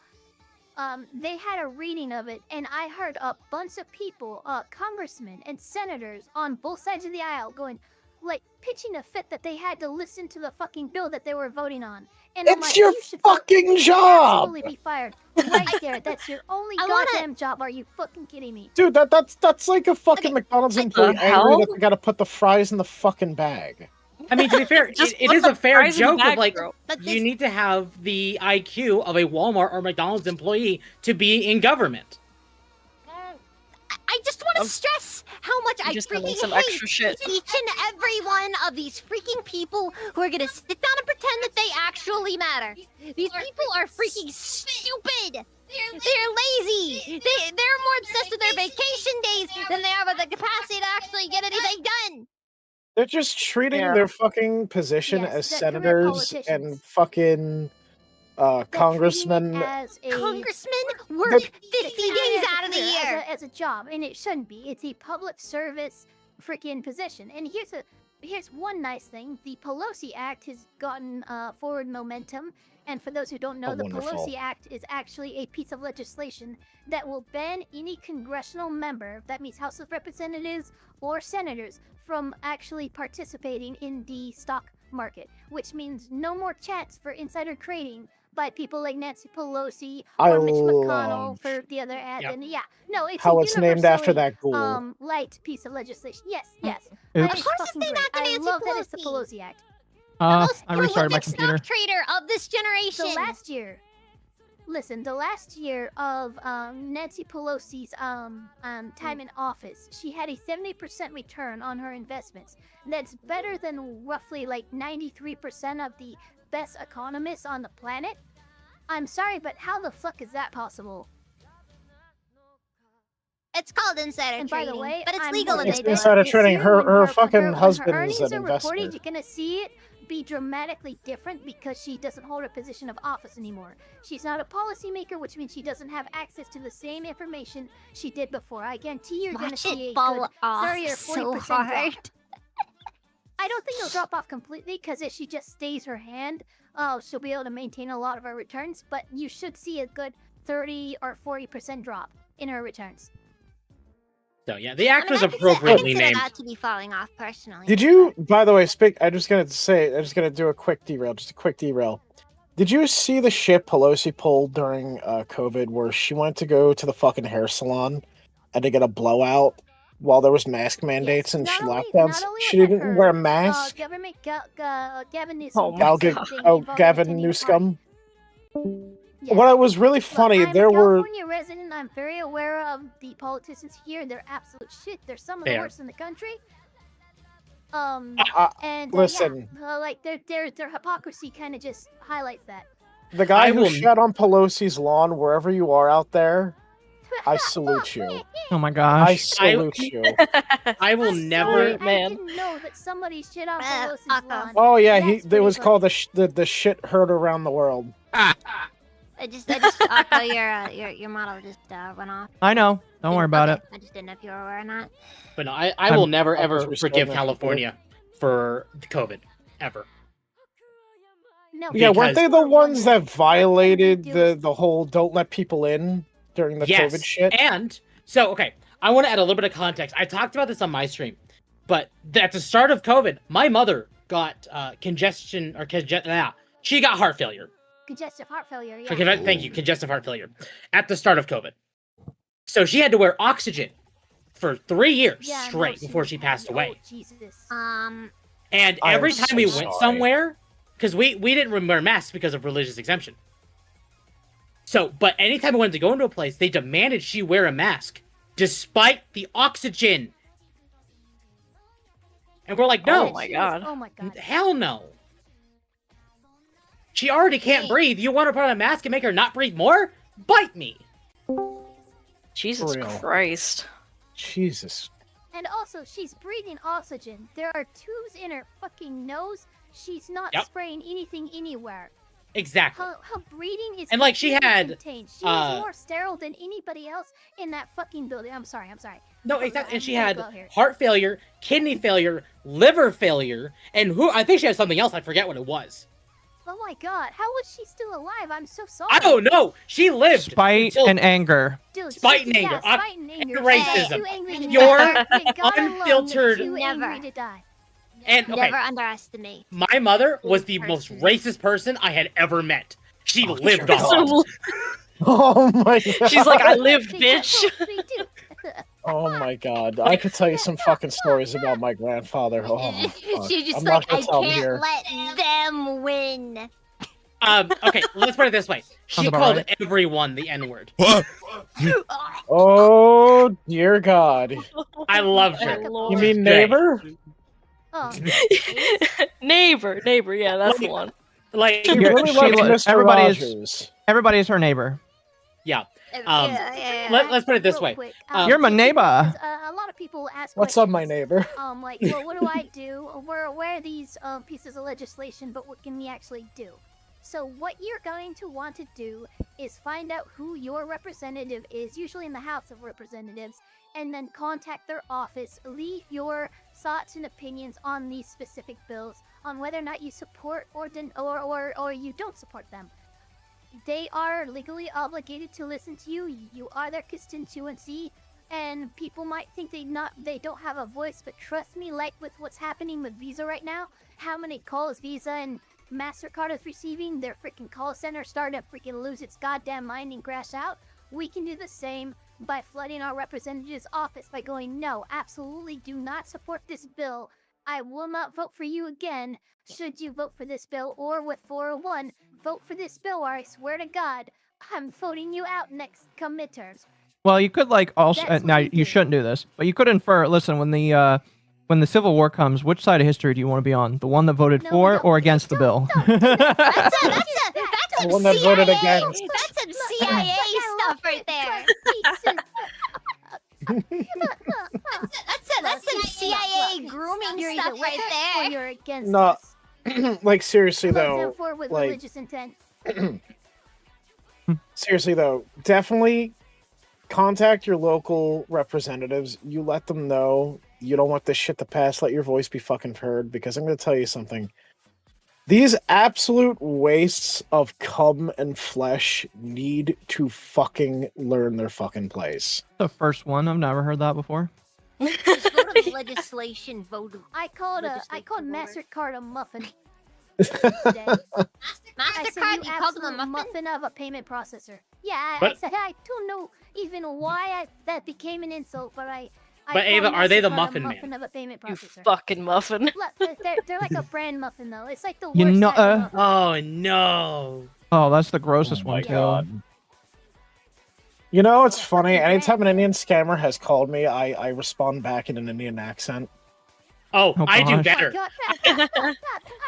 They had a reading of it, and I heard a bunch of people, congressmen and senators on both sides of the aisle going, like, pitching a fit that they had to listen to the fucking bill that they were voting on. And I'm It's like, your you should fucking job! absolutely be fired right there. That's your only I wanna- goddamn job. Are you fucking kidding me? Dude, that's like a fucking Okay, McDonald's what employee the angry hell? that they gotta put the fries in the fucking bag. I mean, to be fair, Just it put is the a fair fries in the joke of bag, like, bro. But you this, need to have the IQ of a Walmart or McDonald's employee to be in government. I just want to stress how much I just gotta make freaking some hate extra shit. each and every one of these freaking people who are gonna sit down and pretend that they actually matter. These people are freaking stupid. They're lazy. They're more obsessed with their vacation days than they are with the capacity to actually get anything done. They're just treating Yeah. their fucking position Yes, as they're career senators and politicians. fucking They're treating congressmen. it as a Congressmen work They're- 50 days out of the year. as a job, and it shouldn't be. It's a public service freaking position. And here's one nice thing: the Pelosi Act has gotten forward momentum. And for those who don't know, Oh, the wonderful. Pelosi Act is actually a piece of legislation that will ban any congressional member, that means House of Representatives or senators, from actually participating in the stock market, which means no more chats for insider trading by people like Nancy Pelosi I or Mitch McConnell love for the other ad. Yep. And yeah, no, it's how a it's named after universally, that ghoul. light piece of legislation. Yes, yes. Oops. It's Of course it's fucking named great. after I Nancy love that it's the Pelosi. Pelosi Act. Most I restarted my prolific computer. stock trader of this generation. So last year, listen, the last year of Nancy Pelosi's time in office, she had a 70% return on her investments. That's better than roughly like 93% of the best economists on the planet. I'm sorry, but how the fuck is that possible? It's called insider And by trading, the way, but it's I'm legal more in It's than Vegas. insider this trading. year Her- when her fucking when husband her is earnings an are reported, investor. you're gonna see it be dramatically different because she doesn't hold a position of office anymore. She's not a policymaker, which means she doesn't have access to the same information she did before. I guarantee you're gonna Watch see it a fall good off 30 or 40% so drop. hard. I don't think it'll drop off completely because if she just stays her hand, she'll be able to maintain a lot of her returns. But you should see a good 30 or 40% drop in her returns. So yeah, the act was I appropriately consider named. that to be falling off personally. Did you, by the way, I'm just gonna do a quick derail. Just a quick derail. Did you see the shit Pelosi pulled during COVID, where she went to go to the fucking hair salon and to get a blowout while there was mask mandates and Not only- lockdowns? not only She was that didn't her, wear a mask. Government Gavin Newsom. Oh my Gal- did God. something oh, involving Gavin attending a Newscom. party. Yeah. What was really Look, funny, I'm there a were California resident. I'm very aware of the politicians here. They're absolute shit. They're some of the They are. worst in the country. uh, And listen. yeah, like their hypocrisy kind of just highlights that. the guy I who will- shat on Pelosi's lawn, wherever you are out there. I salute you. Oh my I gosh. salute you. I will I'm never. sorry, I man. didn't know that somebody shit on Pelosi's Aka. lawn. Oh yeah, That's it pretty was funny. called the shit heard around the world. I just Aka, your model just went off. I know. Don't worry about Okay, it. I just didn't know if you were aware or not. But no, I will never I'll ever just restore forgive my California for COVID ever. No, Yeah, weren't they the Because- ones that What violated they do is- the whole "don't let people in" during the Yes. COVID shit. And so, okay, I want to add a little bit of context. I talked about this on my stream, but at the start of COVID, my mother got she got heart failure. Congestive heart failure. Yeah. Thank you, congestive heart failure, at the start of COVID. So she had to wear oxygen for 3 years straight before she passed away. Oh, Jesus. And every time we went somewhere, because we didn't wear masks because of religious exemption. So, but anytime we wanted to go into a place, they demanded she wear a mask, despite the oxygen. And we're like, no. Oh my god. Oh my god. Hell no. She already can't breathe. You want to put on a mask and make her not breathe more? Bite me. Jesus For real. Christ. Jesus. And also, she's breathing oxygen. There are tubes in her fucking nose. She's not Yep. spraying anything anywhere. Exactly. Her breathing is And, like, she completely had, contained. She was more sterile than anybody else in that fucking building. I'm sorry. No, exactly. And she had Go here. heart failure, kidney failure, liver failure, and I think she had something else. I forget what it was. Oh my god, how was she still alive? I'm so sorry. I don't know. She lived. Spite until- and anger. Dude, Spite and yeah, anger. spite and anger. And racism. Too angry to Pure, die. God alone, unfiltered- Too Never. angry to die. And okay, Never underestimate. my mother was the most Person. racist person I had ever met. She Oh, lived dear on God. it. Oh my god. She's like, I lived, They bitch. do, they do. Oh my god. I could tell you some fucking stories about my grandfather. Oh, fuck. She's just I'm like, not gonna I tell them can't here. let them win. Okay, let's put it this way. She Sounds about called right. everyone the N-word. What? Oh dear God. I loved her. You mean neighbor? Oh, Neighbor, yeah, that's the one. Like, She You're- really she likes lo- Mr. everybody is- Rogers. Everybody is her neighbor. yeah. Yeah. Let's put it this real way. quick, You're my neighbor. because, a lot of people ask What's up, my questions, neighbor? like, well, what do I do? Where are these pieces of legislation, but what can we actually do? So what you're going to want to do is find out who your representative is, usually in the House of Representatives, and then contact their office. Leave your thoughts and opinions on these specific bills, on whether or not you support or you don't support them. They are legally obligated to listen to you. You are their constituency, and people might think they don't have a voice, but trust me, like with what's happening with Visa right now, how many calls Visa and MasterCard is receiving, their freaking call center starting to freaking lose its goddamn mind and crash out. We can do the same by flooding our representative's office by going, no, absolutely do not support this bill. I will not vote for you again should you vote for this bill, or with 401, vote for this bill or I swear to God, I'm voting you out next come midterms. Well, you could like also That's what now we you do. shouldn't do this, but you could infer. Listen, when the Civil War comes, which side of history do you want to be on? The one that voted No, for don't- or against the bill? don't do that. That's The some one that CIA. voted against. That's some CIA stuff right there. That's some CIA grooming You're stuff either with right us there. or you're against No, us. like seriously Vote though, them for with like- religious intent. seriously though, definitely contact your local representatives. You let them know you don't want this shit to pass. Let your voice be fucking heard, because I'm going to tell you something. These absolute wastes of cum and flesh need to fucking learn their fucking place. The first one. I've never heard that before. Just go to legislation vote. I called Legislative voter. MasterCard a muffin today. I said, MasterCard, you you called them a absolute muffin? of a payment processor. Yeah, I But- said I don't know even why that became an insult, but I But called Ava, are they the MasterCard a muffin man? muffin of a payment You processor. fucking muffin. Look, they're like a brand muffin though. It's like the worst You know- type of muffin. Oh no. Oh, that's the grossest Oh one my too. God. You know, it's funny. Anytime an Indian scammer has called me, I respond back in an Indian accent. Oh, Oh, I do gosh. better.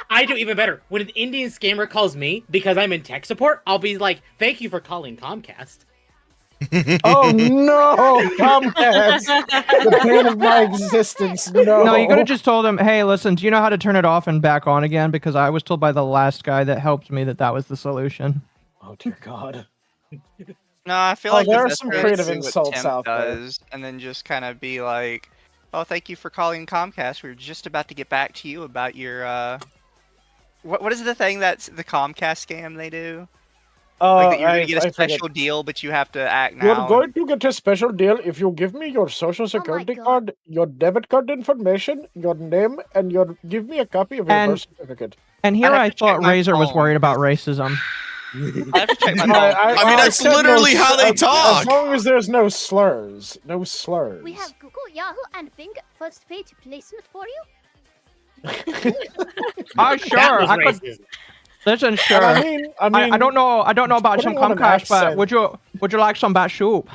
I do even better. When an Indian scammer calls me because I'm in tech support, I'll be like, "Thank you for calling Comcast." Oh no, Comcast! The pain of my existence. No. No, you could have just told him, "Hey, listen, do you know how to turn it off and back on again?" Because I was told by the last guy that helped me that was the solution. Oh dear God. No, I feel Oh, like there the are best some way to creative do what insults Temp out there. does, and then just kind of be like, "Oh, thank you for calling Comcast. We were just about to get back to you about your what is the thing that's the Comcast scam they do? Like that you're gonna I get a forget. special deal, but you have to act You're now. going to get a special deal if you give me your social security God. card, your debit card information, your name, and give me a copy of your And- birth certificate. And here have I to check thought my Razor was phone, worried about 'cause- racism. I have to check my phone. I mean, that's said no literally how they as talk. long as there's no slurs. No slurs. We have Google, Yahoo, and Bing first page placement for you. Oh, sure. That was I could. racist. Listen, And sure. I mean, I don't know. I don't know about some putting on an Comcast, but accent. would you like some bat soup?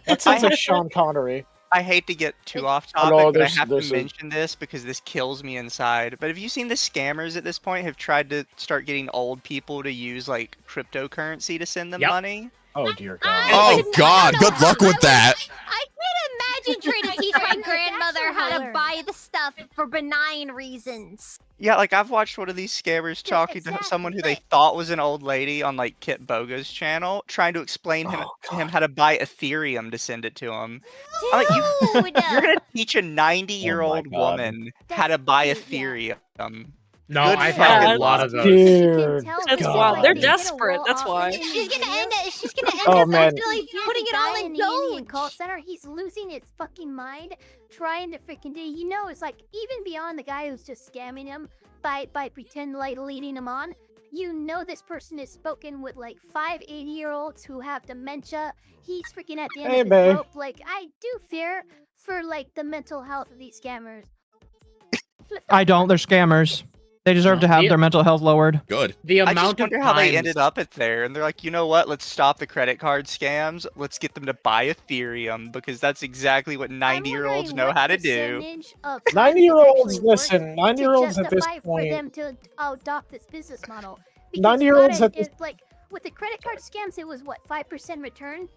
That sounds like Sean Connery. I hate to get too off topic, Hello, but I this- have this to is- mention this because this kills me inside. But have you seen the scammers at this point have tried to start getting old people to use like cryptocurrency to send them Yep. money? Oh dear God. Oh God, good luck with that. I can't imagine trying to teach my grandmother how to buy the stuff for benign reasons. Yeah, like I've watched one of these scammers Yeah, talking to someone who they exactly. thought was an old lady on like Kit Boga's channel, trying to explain Oh, to him how to buy Ethereum to send it to him. I'm like, you're gonna teach a 90-year-old Oh God. woman how to buy Yeah. Ethereum. No, Good I've fucking had a lot luck. of those. Dear That's God. wild. They're They get a desperate, wall that's off why. in the She's gonna video. end up. She's gonna end Oh, up man. actually Here's putting a it all guy in in the Indian call Doge. center. He's losing his fucking mind, trying to freaking do. You know, it's like even beyond the guy who's just scamming him by pretend like leading him on. You know, this person is spoken with like 5 80-year-olds who have dementia. He's freaking at the end Hey, of his babe. rope. Like, I do fear for like the mental health of these scammers. I don't. They're scammers. They deserve to have Yeah. their mental health lowered. Good. The I amount just of wonder times how they ended up at there, and they're like, you know what? Let's stop the credit card scams. Let's get them to buy Ethereum because that's exactly what 90-year-olds know how to do. 90-year-olds, listen, 90-year-olds at this for point. them to adopt this business model. 90-year-olds got at it, this- like with the credit card scams, it was what 5% return.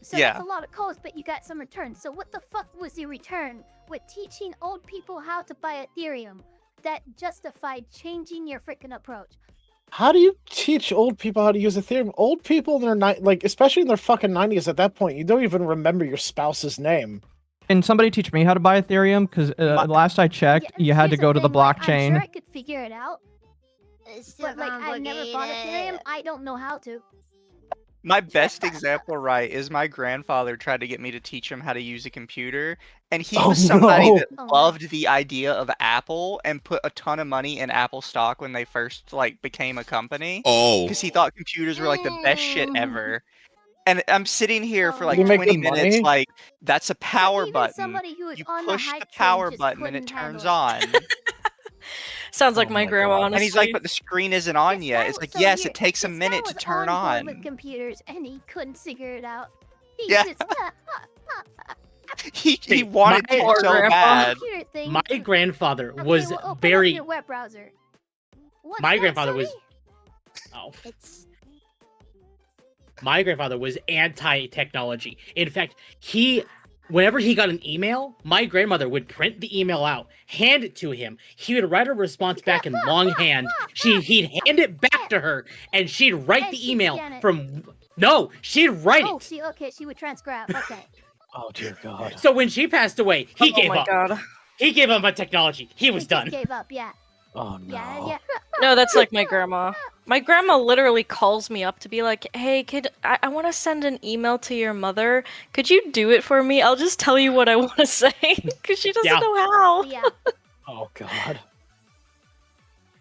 So Yeah. that's a lot of calls, but you got some returns. So what the fuck was the return with teaching old people how to buy Ethereum that justified changing your freaking approach? How do you teach old people how to use Ethereum? Old people in their like, especially in their fucking 90s at that point, you don't even remember your spouse's name. Can somebody teach me how to buy Ethereum? Because last I checked, Yeah, you had to here's go to the thing, like, I'm blockchain. sure I could figure it out, It's still but like I've never bought Ethereum. complicated. I don't know how to. My best example, right, is my grandfather tried to get me to teach him how to use a computer, and he Oh, was somebody no. that Oh, no. loved the idea of Apple and put a ton of money in Apple stock when they first like became a company Oh. because he thought computers were like the best shit ever. And I'm sitting here for Oh, like You make 20 good minutes, money? like that's a power even button. somebody who is You on the push hype the train power just button and it couldn't turns handle it. on. Sounds like Oh my my grandma, God. honestly. And he's like, but the screen isn't on This yet. guy It's was like, so yes, weird. it takes a This guy minute to was turn on board on. with computers, and he couldn't figure it out. He Yeah. just He Hey, wanted my- to Poor so grandpa. bad. computer thing. my grandfather Okay, was well, open very. up your web browser. What's My that, grandfather was. Sonny? Oh, It's my grandfather was anti-technology. In fact, whenever he got an email, my grandmother would print the email out, hand it to him. He would write a response back in longhand. He'd hand it back to her, and she'd write And the she'd email scan it. from. No, she'd write Oh, it. she would transcribe. Okay. Oh dear God. So when she passed away, he Oh gave my up. god. He gave up on technology. He was He just done. gave up. Yeah. Oh no. Yeah. No, that's like my grandma. My grandma literally calls me up to be like, hey, kid, I want to send an email to your mother. Could you do it for me? I'll just tell you what I want to say. Because she doesn't Yeah. know how. Yeah. Oh God.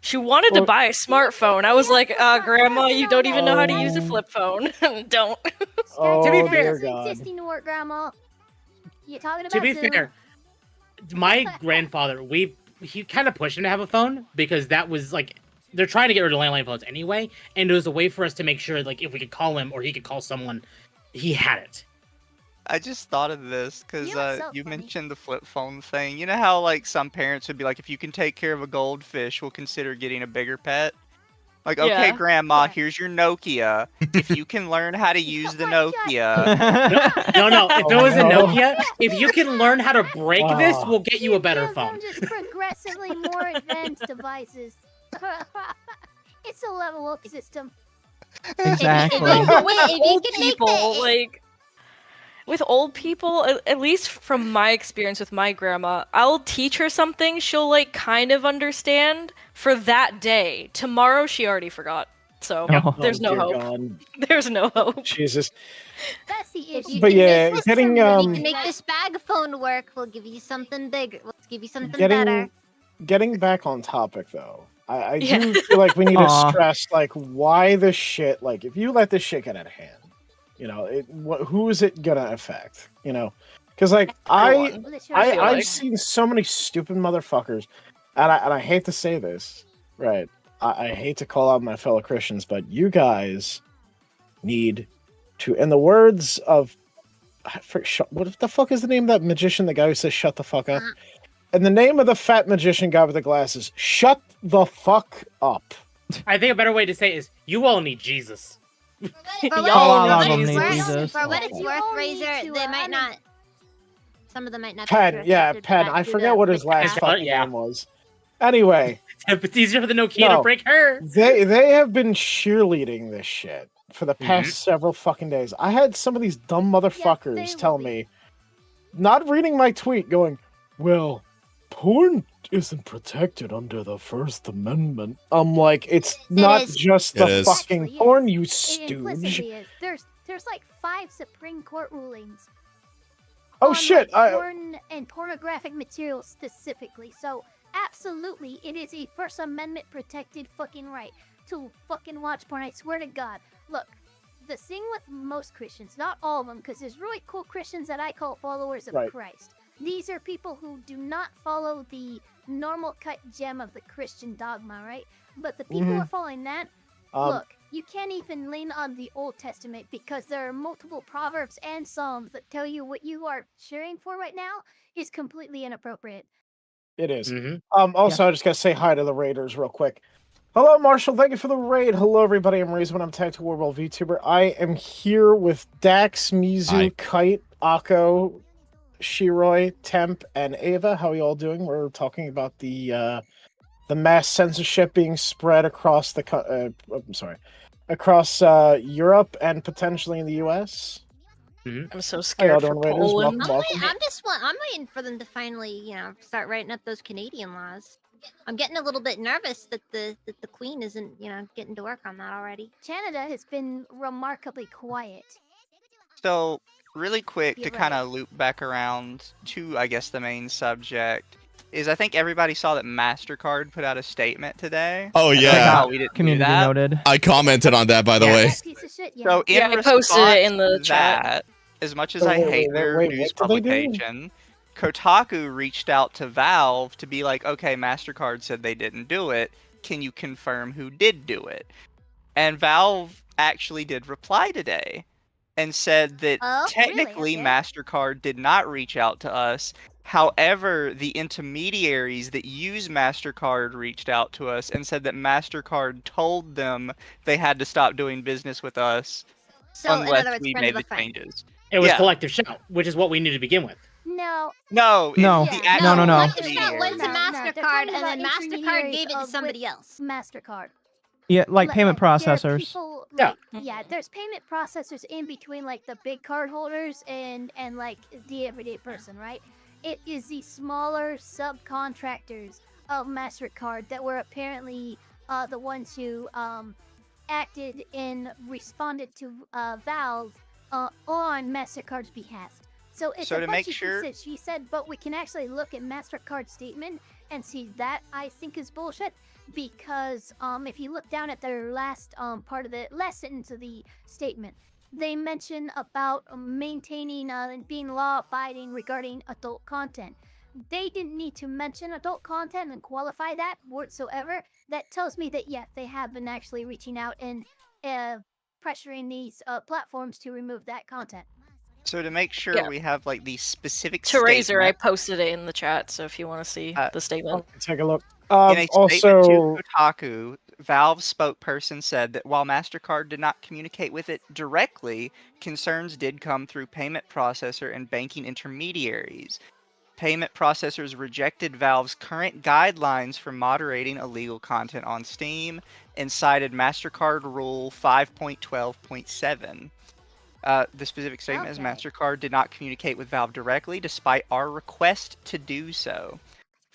She wanted to Well- buy a smartphone. I was like, grandma, you don't even know how to use a Oh. flip phone. Don't. Oh To be Skype fair- doesn't exist anymore, Grandma. You talking about To be Zoom? fair, my grandfather, he kind of pushed him to have a phone because that was like they're trying to get rid of landline phones anyway, and it was a way for us to make sure like if we could call him or he could call someone, he had it. I just thought of this because You are so you funny. mentioned the flip phone thing. You know how like some parents would be like, if you can take care of a goldfish, we'll consider getting a bigger pet. Like, okay, Yeah. grandma, Yeah. here's your Nokia. If you can learn how to use the my God. Nokia, No, if it Oh, was a no. Nokia, if you can learn how to break this, Oh. we'll get you a better give them phone. just progressively more advanced devices. It's a level up system. Exactly. Wait, if you Old can make people, the- like with old people, at least from my experience with my grandma, I'll teach her something, she'll like kind of understand for that day. Tomorrow she already forgot. So Oh, there's no dear hope. God. There's no hope. Jesus. That's the If issue. you But can yeah, make this, getting, if you um, can make this bag phone work, we'll give you something bigger. We'll give you something getting better. getting back on topic though, I Yeah. do feel like we need to Aw. stress like why this shit. Like if you let this shit get out of hand, who is it gonna affect? Because like Everyone. Literally feel I've like. seen so many stupid motherfuckers, and I hate to say this, right? I hate to call out my fellow Christians, but you guys need to, in the words of, what the fuck is the name of that magician? The guy who says "shut the fuck up." In the name of the fat magician guy with the glasses, shut the fuck up. I think a better way to say it is, you all need Jesus. For Y'all all know of them Jesus. need worth- Jesus. For what it's You worth, all need Razor, to, they might I mean- not. Some of them might not. be Penn, too yeah, receptive to Penn. that I due forget to what his the last app. fucking Yeah. name was. Anyway, It's easier for the Nokia No. to break her. they have been cheerleading this shit for the past Mhm. several fucking days. I had some of these dumb motherfuckers they tell will be. me, not reading my tweet, going, "Well, porn isn't protected under the First Amendment." I'm like, it's not is. just It the is. fucking Actually porn, is. you It stooge. implicitly is. There's like 5 Supreme Court rulings. Oh on, shit! like, porn and pornographic material specifically. So absolutely, it is a First Amendment protected fucking right to fucking watch porn. I swear to God. Look, the thing with most Christians, not all of them, because there's really cool Christians that I call followers of Right. Christ. These are people who do not follow the normal cut gem of the Christian dogma, right? But the people who are following that, look, you can't even lean on the Old Testament because there are multiple proverbs and psalms that tell you what you are cheering for right now is completely inappropriate. It is. Mhm. Also, I just gotta say hi to the Raiders real quick. Hello, Marshall. Thank you for the raid. Hello, everybody. I'm Razor. I'm Tag to World VTuber. I am here with Dax, Mizu, Hi. Kite, Akko, Shiroi, Temp, and Ava. How are you all doing? We're talking about the mass censorship being spread across across Europe and potentially in the U.S. I'm so How y'all scared for doing, Raiders? Poland. Welcome. I'm waiting for them to finally, start writing up those Canadian laws. I'm getting a little bit nervous that the Queen isn't, getting to work on that already. Canada has been remarkably quiet. So, really quick You're to kind right. of loop back around to, I guess, the main subject, is I think everybody saw that MasterCard put out a statement today. Oh, And yeah. they're like, "Oh, we didn't do Community that." noted. I commented on that, by the Yeah. way. That piece of shit, yeah. So, in Yeah, I posted response it in the to chat. that, as much as So I wait, hate wait, their wait, news what did they do? publication, Kotaku reached out to Valve to be like, okay, MasterCard said they didn't do it. Can you confirm who did do it? And Valve actually did reply today and said that Oh, technically really? Okay. MasterCard did not reach out to us. However, the intermediaries that use MasterCard reached out to us and said that MasterCard told them they had to stop doing business with us So, in unless other words, we friend made of a the friend. changes. It was Yeah. collective shout, which is what we knew to begin with. No, No, No. the Yeah, actual no. Collective shout went to No, no, they're MasterCard, talking and then about MasterCard intermediaries gave it to of somebody with else. MasterCard. Yeah, like payment there are processors. people, Yeah. there's payment processors in between like the big card holders and like the everyday person, right? It is the smaller subcontractors of MasterCard that were apparently the ones who acted and responded to Valve on MasterCard's behalf. So it's So a to bunch make of sure- she said, but we can actually look at MasterCard's statement and see that I think is bullshit because if you look down at their last part of the last sentence of the statement, they mention about maintaining and being law-abiding regarding adult content. They didn't need to mention adult content and qualify that whatsoever. That tells me that yes, they have been actually reaching out and pressuring these platforms to remove that content. So to make sure Yeah. we have like the specific To Razor, I statement, posted it in the chat, so if you want to see the statement. Take a look. in a statement Also, to Kotaku, Valve's spokesperson said that while MasterCard did not communicate with it directly, concerns did come through payment processor and banking intermediaries. Payment processors rejected Valve's current guidelines for moderating illegal content on Steam and cited MasterCard Rule 5.12.7. The specific statement is Okay. MasterCard did not communicate with Valve directly despite our request to do so.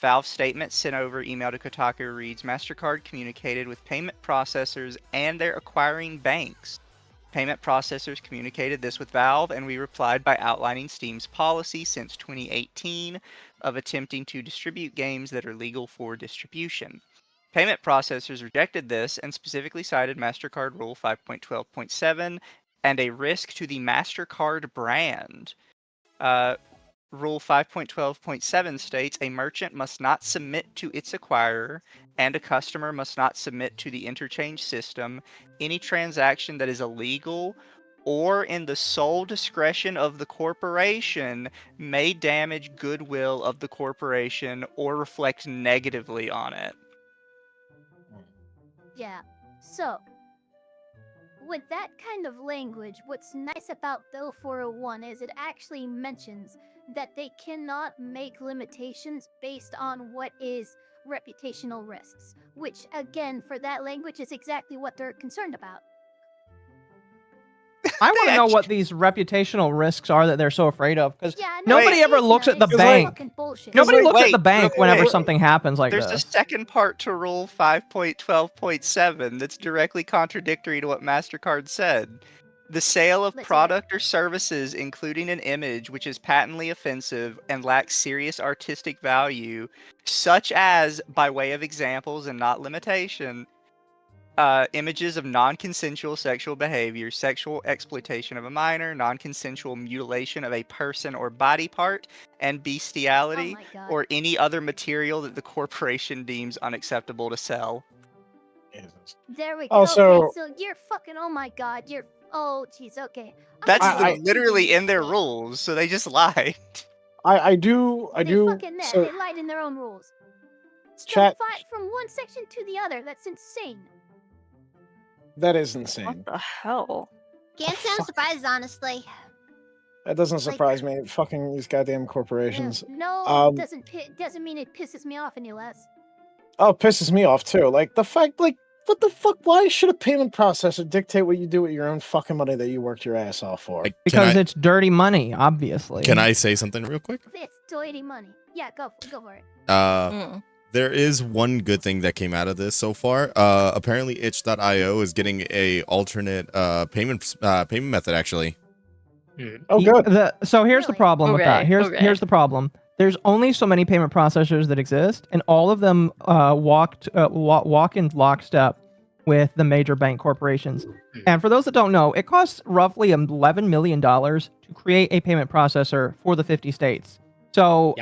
Valve's statement sent over email to Kotaku reads, MasterCard communicated with payment processors and their acquiring banks. Payment processors communicated this with Valve, and we replied by outlining Steam's policy since 2018 of attempting to distribute games that are legal for distribution. Payment processors rejected this and specifically cited MasterCard Rule 5.12.7 and a risk to the MasterCard brand. Rule 5.12.7 states a merchant must not submit to its acquirer and a customer must not submit to the interchange system any transaction that is illegal or in the sole discretion of the corporation may damage goodwill of the corporation or reflect negatively on it. Yeah. So, with that kind of language, what's nice about Bill 401 is it actually mentions that they cannot make limitations based on what is reputational risks, which, again, for that language is exactly what they're concerned about. I want to know what these reputational risks are that they're so afraid of, because Yeah, no, nobody it ever is looks not. at the It's bank. fucking bullshit. Nobody looks at Wait, the bank wait, whenever wait. something happens like There's a this. second part to Rule 5.12.7 that's directly contradictory to what MasterCard said. The sale of Let's hear it. product or services, including an image which is patently offensive and lacks serious artistic value, such as, by way of examples and not limitation, images of non-consensual sexual behavior, sexual exploitation of a minor, non-consensual mutilation of a person or body part, and bestiality, Oh my God. or any other material that the corporation deems unacceptable to sell. Jesus. There we go. Also- Okay, so you're fucking. Oh my God, you're. Oh jeez. Okay. That's I- literally in their rules, so they just lied. I do They fucking that. so They lied in their own rules. Chat- From one section to the other. That's insane. that is insane. What the hell? Can't say I'm fuck? surprised, honestly. That doesn't Like- surprise me. Fucking these goddamn corporations. No, doesn't mean it pisses me off any less. Oh, it pisses me off too. Like the fact, like, what the fuck? Why should a payment processor dictate what you do with your own fucking money that you worked your ass off for? Like, Because can it's dirty money, obviously. can I say something real quick? It's dirty money. Yeah, go for it. There is one good thing that came out of this so far. Apparently, itch.io is getting a alternate payment method. Actually, Oh, good. So here's the Really? problem with that. Okay, okay. Here's the problem. There's only so many payment processors that exist, and all of them walk in lockstep with the major bank corporations. And for those that don't know, it costs roughly $11 million to create a payment processor for the 50 states. So,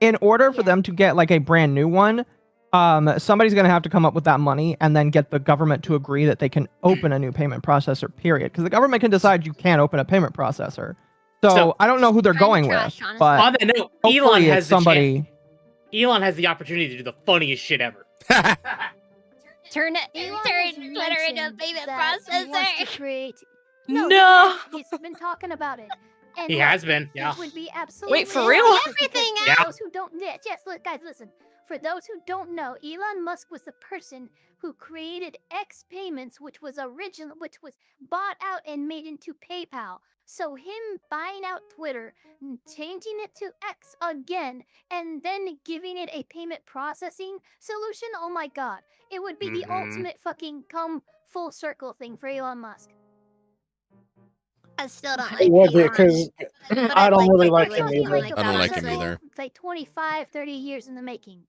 in order for them to get like a brand new one, somebody's going to have to come up with that money and then get the government to agree that they can open a new payment processor, period. Because the government can decide you can't open a payment processor. So I don't know who they're Kinda going trash, with, honestly. but On that note, Elon hopefully has it's the somebody. Elon has the opportunity to do the funniest shit ever. Turn Elon Twitter has into a mentioned payment that he wants to processor. create. No. He's been talking about it. And He look, has been, yeah. It would be absolutely Wait, for real? awesome Everything because out. For those who don't, yes, look, guys, listen. For those who don't know, Elon Musk was the person who created X Payments, which was bought out and made into PayPal. So him buying out Twitter, changing it to X again, and then giving it a payment processing solution, oh my God, it would be the Mhm. ultimate fucking come full circle thing for Elon Musk. I still don't It like would be Elon. because But I don't really like like him Elon. either. I don't like him process either. It's like 25, 30 years in the making.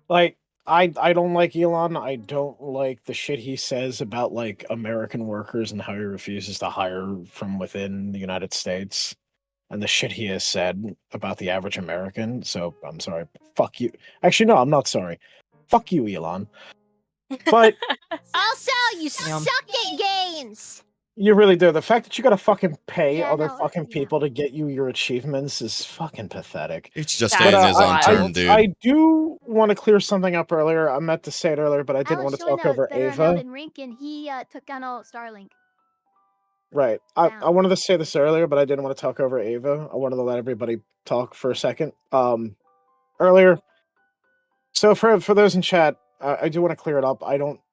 Like I don't like Elon. I don't like the shit he says about like American workers and how he refuses to hire from within the United States, and the shit he has said about the average American. So I'm sorry. Fuck you. Actually, no, I'm not sorry. Fuck you, Elon. But Also, you Damn. suck at games. you really do. The fact that you gotta fucking pay Yeah, other no, fucking yeah. people to get you your achievements is fucking pathetic. it's just That staying is in his own wild. term, dude. I do want to clear something up earlier. I meant to say it earlier, but I didn't Alan want to Showing talk out over better and out Ava. in Rink, and he took down all Starlink. Right. I down. wanted to say this earlier, but I didn't want to talk over Ava. I wanted to let everybody talk for a second. Earlier. So for those in chat, I do want to clear it up.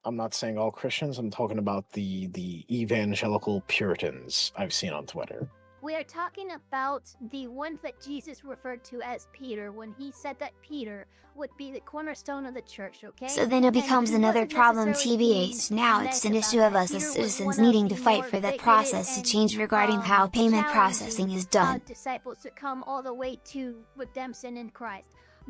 I'm not saying all Christians. I'm talking about the evangelical Puritans I've seen on Twitter. We are talking about the ones that Jesus referred to as Peter when he said that Peter would be the cornerstone of the church, okay? So then it And becomes he another wasn't problem necessarily being TBH. Now it's nice an about issue of that. us as Peter was citizens one needing of to the fight more for that bigoted process to and, change regarding how payment processing is done. disciples to come all the way to redemption in Christ.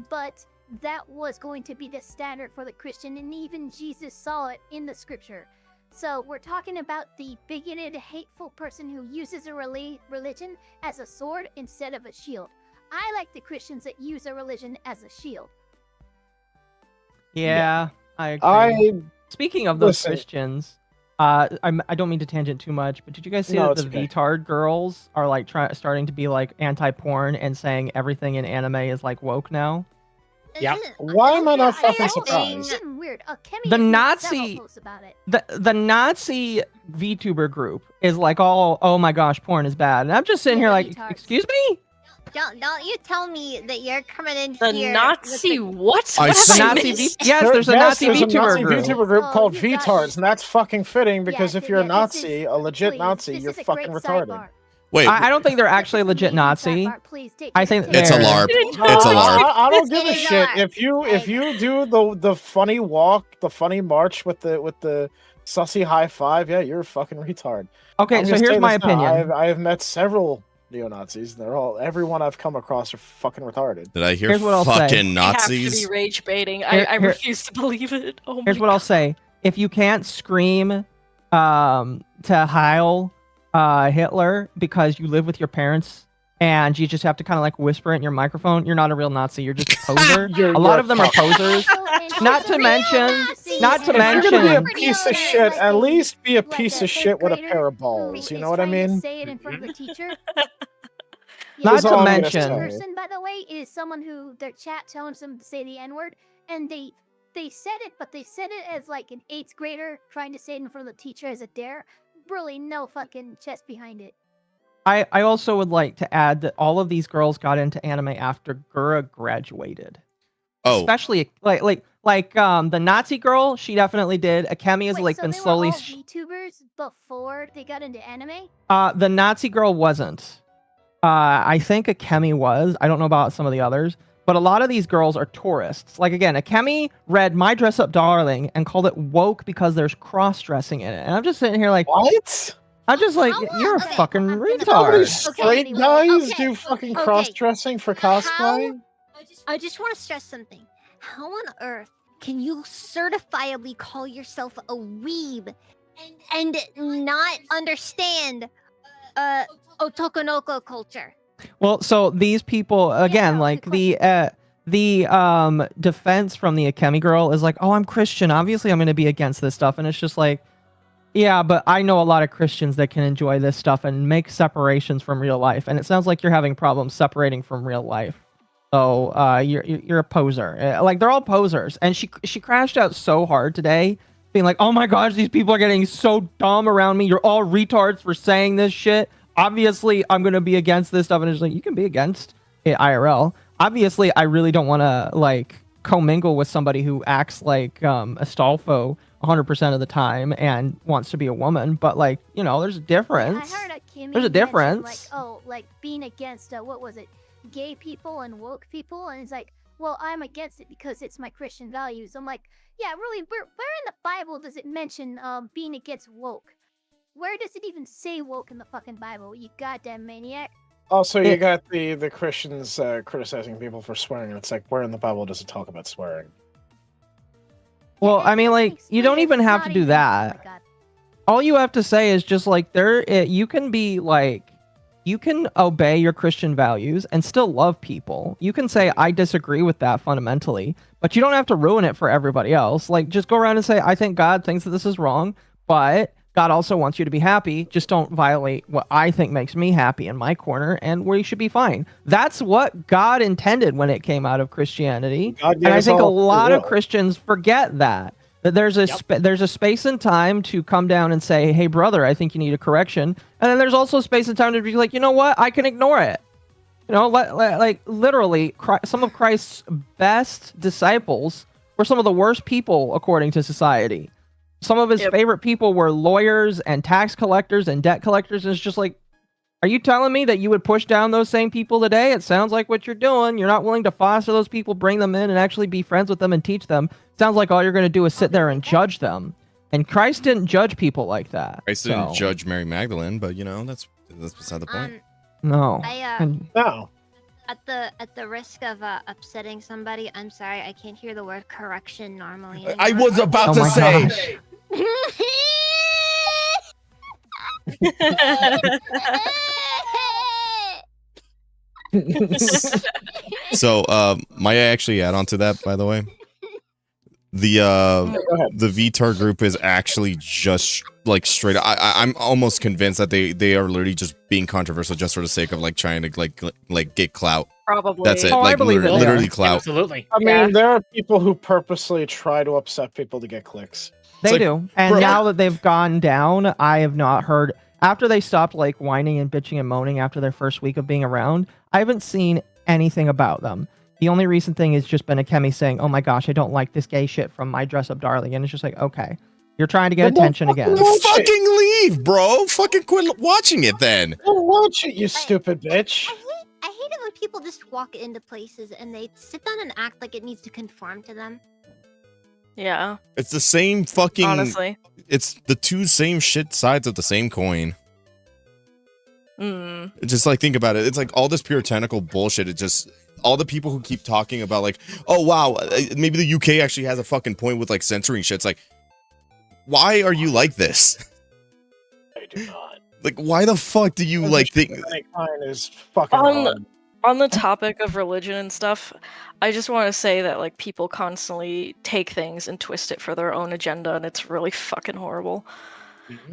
But that was going to be the standard for the Christian, and even Jesus saw it in the scripture. So we're talking about the bigoted, hateful person who uses a religion as a sword instead of a shield. I like the Christians that use a religion as a shield. Yeah, I agree. Speaking of those listen. Christians, I don't mean to tangent too much, but did you guys see No, that it's the okay. VTard girls are like starting to be like anti-porn and saying everything in anime is like woke now? Yep. Why am I not fucking It's surprised? getting weird. Kemi The has made Nazi- several posts about it. The Nazi VTuber group is like, oh my gosh, porn is bad, and I'm just sitting Yeah, here the like, retards. excuse me? Don't you tell me that you're coming in The here. Nazi with what? I What have The see- I Nazi missed? yes, there's a Nazi there's a VTuber Nazi group. VTuber group Oh, called you got VTards, this. and that's fucking fitting because if you're a this Nazi, is- a legit please, Nazi, this you're is a fucking great retarded. sidebar. Wait, I don't think they're This actually is a legit amazing Nazi. sidebar. Please take I it, think take it's a it. LARP. Kidding. It's a No, LARP. I don't give It a is a shit LARP. if you do the funny walk, the funny march with the sussy high five. Yeah, you're a fucking retard. Okay, I'm so gonna here's say my this now. opinion. I have met several neo-Nazis. Everyone I've come across are fucking retarded. Did I hear Here's what I'll say. fucking I have to Nazis? be rage baiting. Here- I here- refuse to believe it. Oh my Here's what I'll say. If you can't scream to Heil Hitler because you live with your parents and you just have to kind of like whisper it in your microphone, you're not a real Nazi. You're just a poser. You're A lot a of them are cuck. posers. Also, Not to mention, not to If you're gonna be a mention, piece of shit, at least be a piece of shit with a pair of balls. You know what I mean? Say it in front of the teacher. Not That's to all I'm gonna mention- say. person, by the way, is someone who their chat tells them to say the N-word, and they said it, but they said it as like an 8th grader trying to say it in front of the teacher as a dare. Really, no fucking chest behind it. I also would like to add that all of these girls got into anime after Gura graduated. Oh, Especially like the Nazi girl, she definitely did. Akemi has Wait, like so been they were slowly. all VTubers before they got into anime? The Nazi girl wasn't. I think Akemi was. I don't know about some of the others, but a lot of these girls are tourists. Like again, Akemi read My Dress Up Darling and called it woke because there's cross-dressing in it. And I'm just sitting here like, What? I'm just like, How you're a long- okay, fucking I'm gonna- How many retard. Okay, straight anyway, guys okay, do fucking okay. cross-dressing for cosplay? I just want to stress something. How on earth can you certifiably call yourself a weeb and not understand Otokonoko culture? Well, so these people again, no, like good the defense from the Akemi girl is like, oh, I'm Christian. Obviously, I'm going to be against this stuff, and it's just like, yeah, but I know a lot of Christians that can enjoy this stuff and make separations from real life, and it sounds like you're having problems separating from real life. So you're a poser. Like they're all posers, and she crashed out so hard today, being like, "Oh my gosh, these people are getting so dumb around me. You're all retards for saying this shit. Obviously, I'm gonna be against this stuff." And it's like, you can be against it IRL. Obviously, I really don't want to like commingle with somebody who acts like Astolfo 100% of the time and wants to be a woman. But like, you know, there's a difference. I heard Kimmy There's a mention, difference. Like, oh, like being against what was it, gay people and woke people, and it's like, well, I'm against it because it's my Christian values. I'm like, yeah, really, where in the Bible does it mention being against woke? Where does it even say woke in the fucking Bible? You goddamn maniac. Also, you got the Christians criticizing people for swearing, and it's like, where in the Bible does it talk about swearing? Well, I mean, like, you don't even have to do that. Oh my God. All you have to say is just like you can be like, you can obey your Christian values and still love people. You can say, I disagree with that fundamentally, but you don't have to ruin it for everybody else. Like, just go around and say, I think God thinks that this is wrong, but God also wants you to be happy. Just don't violate what I think makes me happy in my corner, and we should be fine. That's what God intended when it came out of Christianity. God gave And I us think a all free lot of will. Christians forget that. That there's a there's a space and time to come down and say, hey, brother, I think you need a correction. And then there's also space and time to be like, you know what? I can ignore it. You know, like literally, some of Christ's best disciples were some of the worst people according to society. Some of his favorite people were lawyers and tax collectors and debt collectors. And it's just like, Are you telling me that you would push down those same people today? It sounds like what you're doing. You're not willing to foster those people, bring them in, and actually be friends with them and teach them. Sounds like all you're going to do is sit there and judge them. And Christ didn't judge people like that. Christ didn't judge Mary Magdalene, but you know that's beside the point. No. No. At the risk of upsetting somebody, I'm sorry, I can't hear the word correction normally. I anymore. was about to say. So, might I actually add on to that, by the way? The VTAR group is actually just like straight. I'm almost convinced that they are literally just being controversial just for the sake of like trying to like get clout. Probably. That's it. Oh, I Like believe it, literally yeah. clout. Absolutely. I mean, there are people who purposely try to upset people to get clicks. They like, do. And bro- now that they've gone down, I have not heard, after they stopped like whining and bitching and moaning after their first week of being around, I haven't seen anything about them. The only recent thing has just been Akemi saying, "Oh my gosh, I don't like this gay shit from My Dress Up Darling," and it's just like, okay, you're trying to get attention again. Fucking leave, bro. Fucking quit watching it then. Don't watch it, you stupid bitch. I hate it when people just walk into places and they sit down and act like it needs to conform to them. Yeah, It's the same fucking. honestly. It's the two same shit sides of the same coin. Just like think about it. It's like all this puritanical bullshit. It just all the people who keep talking about like, oh wow, maybe the UK actually has a fucking point with like censoring shit. It's like, why are you like this? I do not. Like, why the fuck do you like think? Mankind is fucking hard. On the topic of religion and stuff, I just want to say that like people constantly take things and twist it for their own agenda, and it's really fucking horrible.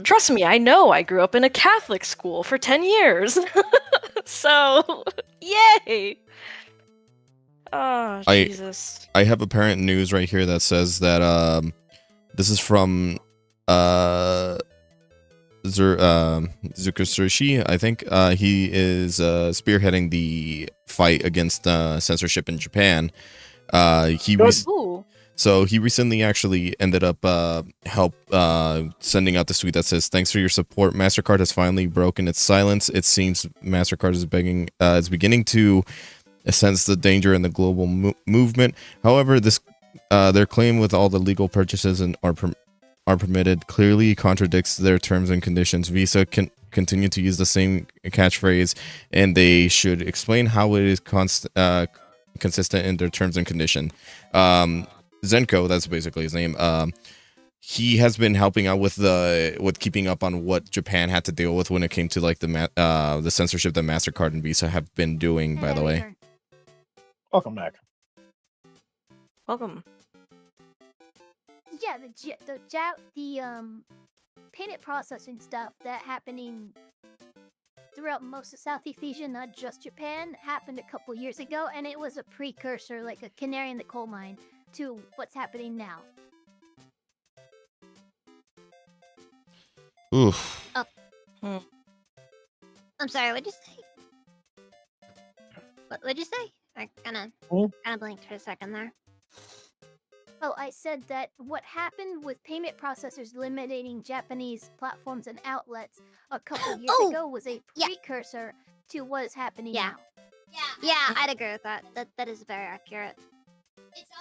Trust me, I know. I grew up in a Catholic school for 10 years. So, yay! Oh, Jesus. I have apparent news right here that says that this is from Zukusurshi, I think. He is spearheading the fight against censorship in Japan. So he recently actually ended up sending out this tweet that says, "Thanks for your support. MasterCard has finally broken its silence. It seems MasterCard is beginning to sense the danger in the global movement. However, their claim with all the legal purchases are permitted clearly contradicts their terms and conditions. Visa can continue to use the same catchphrase, and they should explain how it is consistent in their terms and condition." Zenko, that's basically his name. He has been helping out with keeping up on what Japan had to deal with when it came to like the censorship that MasterCard and Visa have been doing. By the way, Welcome back. Welcome. Yeah, the payment processing stuff that happening throughout most of Southeast Asia, not just Japan, happened a couple years ago, and it was a precursor, like a canary in the coal mine, to what's happening now. oof. I'm sorry, what'd you say? What'd you say? I kind of blinked for a second there. Oh, I said that what happened with payment processors limiting Japanese platforms and outlets a couple years ago was a precursor to what is happening now. Yeah, I'd agree with that. That is very accurate.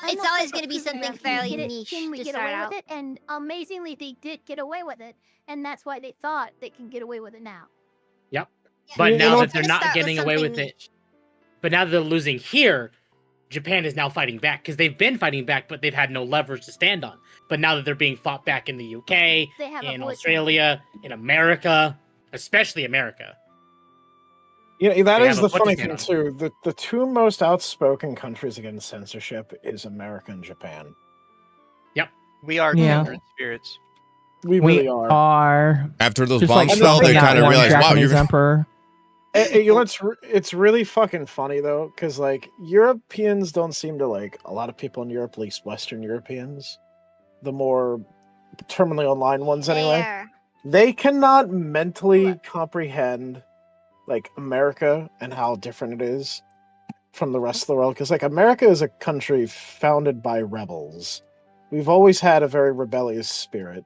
It's always going to be something fairly niche Can we to get start away out. with it? And amazingly, they did get away with it, and that's why they thought they can get away with it now. Yep. But You now know, that they're not getting away with it, but now that they're losing here, Japan is now fighting back because they've been fighting back, but they've had no leverage to stand on. But now that they're being fought back in the UK, They have a in voice Australia, in America, especially America. Yeah, that They is have a the foot to funny stand thing on. too. The two most outspoken countries against censorship is America and Japan. We are Yeah. kindred spirits. We really are. After those Just bombs like fell, they stomping out kind of one realized, wow, Japanese you're emperor. You know, it's really fucking funny though, because like Europeans don't seem to like a lot of people in Europe, at least Western Europeans, the more terminally online ones anyway. Fair. They cannot mentally comprehend like America and how different it is from the rest of the world. Because like America is a country founded by rebels. We've always had a very rebellious spirit.